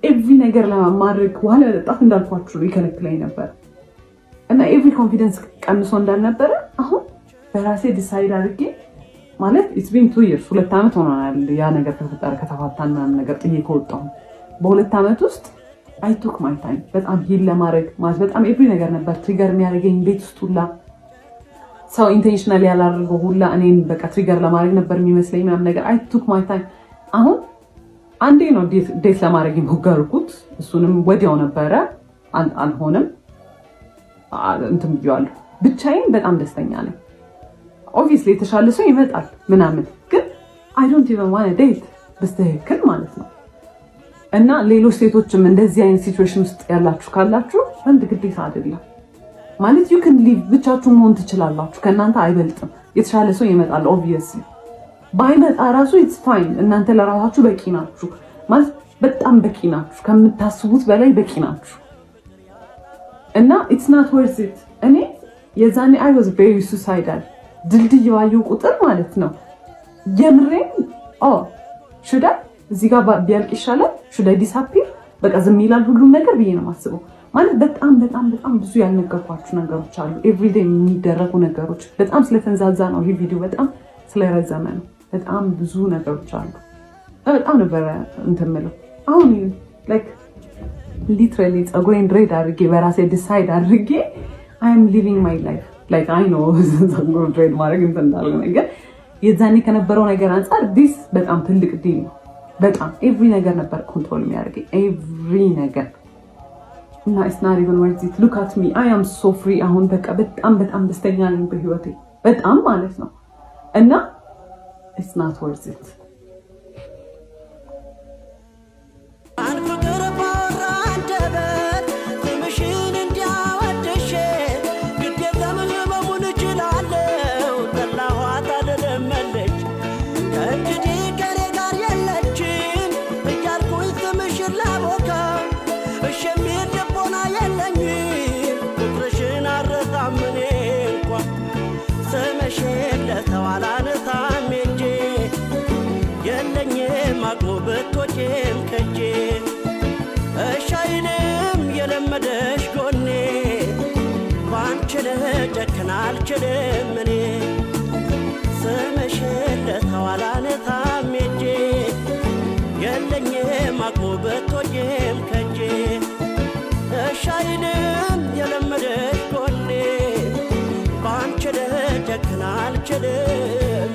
Speaker 1: ኤቭሪ ነገር ለማድረግ ዋለ ለጣት እንዳልኳችሁ ይከለክለኝ ነበር እና ኤቭሪ ኮንፊደንስ ቀንሶ እንዳልነበረ አሁን በራሴ ዲሳይድ አድርጌ ማለት it's been 2 years 2 ዓመት ሆኗል ያ ነገር ከተፈጠረ ከተፋታን ምናምን ነገር ጥዬ ከወጣሁ በ2 ዓመት ውስጥ I took my time በጣም ሂል ለማድረግ ማለት በጣም ኤቭሪ ነገር ነበር ትሪገር የሚያደርገኝ ቤት ውስጥ ሁላ ሰው ኢንቴንሽናሊ ያላደረገው ሁላ እኔን በቃ ትሪገር ለማድረግ ነበር የሚመስለኝ ምናምን ነገር አይ ቱክ ማይ ታይም አሁን አንዴ ነው ዴት ለማድረግ የሞከርኩት እሱንም ወዲያው ነበረ አልሆነም እንትን ብያለሁ ብቻዬን በጣም ደስተኛ ነኝ ኦብቪየስሊ የተሻለ ሰው ይመጣል ምናምን ግን I don't even want to date በስተክል ማለት ነው እና ሌሎች ሴቶችም እንደዚህ አይነት ሲቹዌሽን ውስጥ ያላችሁ ካላችሁ ወንድ ግዴታ አይደለም ማለት you can live ብቻችሁ መሆን ትችላላችሁ ከናንተ አይበልጥም የተሻለ ሰው ይመጣል obviously ባይመጣ ራሱ it's fine እናንተ ለራሳችሁ በቂ ናችሁ ማለት በጣም በቂ ናችሁ ከምታስቡት በላይ በቂ ናችሁ እና it's not worth it እኔ የዛኔ I was very suicidal ድልድይ ባየሁ ቁጥር ማለት ነው የምሬን should I እዚህ ጋር ቢያልቅ ይሻላል should I disappear በቃ ዝም ይላል ሁሉም ነገር ብዬ ነው የማስበው ማለት በጣም ብዙ ያልነገርኳችሁ ነገሮች አሉ ኤቭሪዴይ የሚደረጉ ነገሮች በጣም ስለተንዛዛ ነው ይሄ ቪዲዮ በጣም ስለረዘመ ነው በጣም ብዙ ነገሮች አሉ በጣም ነበር እንትምለው አሁን like literally ጸጉሬን ድሬድ አድርጌ በራሴ ዲሳይድ አድርጌ I am living my life like I know ጸጉር ድሬድ ማድረግ እንዳልሆነ ነገር የዛኔ ከነበረው ነገር አንፃር this በጣም ትልቅ ዲል ነው በጣም ኤቭሪ ነገር ነበር ኮንትሮል የሚያደርገኝ ኤቭሪ ነገር እና it's not even worth it look at me I am so free አሁን በቃ በጣም ደስተኛ ነኝ በህይወቴ በጣም ማለት ነው እና it's not worth it
Speaker 2: በቶቼም ከጄ እሻይንም የለመደሽ ጎኔ ባንቺ ልጨክን አልችልም እኔ ስምሽን ለተዋላነታም ሄጄ የለኝም አቅሙ በቶቼም ከጄ እሻይንም የለመደሽ ጎኔ ባንቺ ልጨክን አልችልም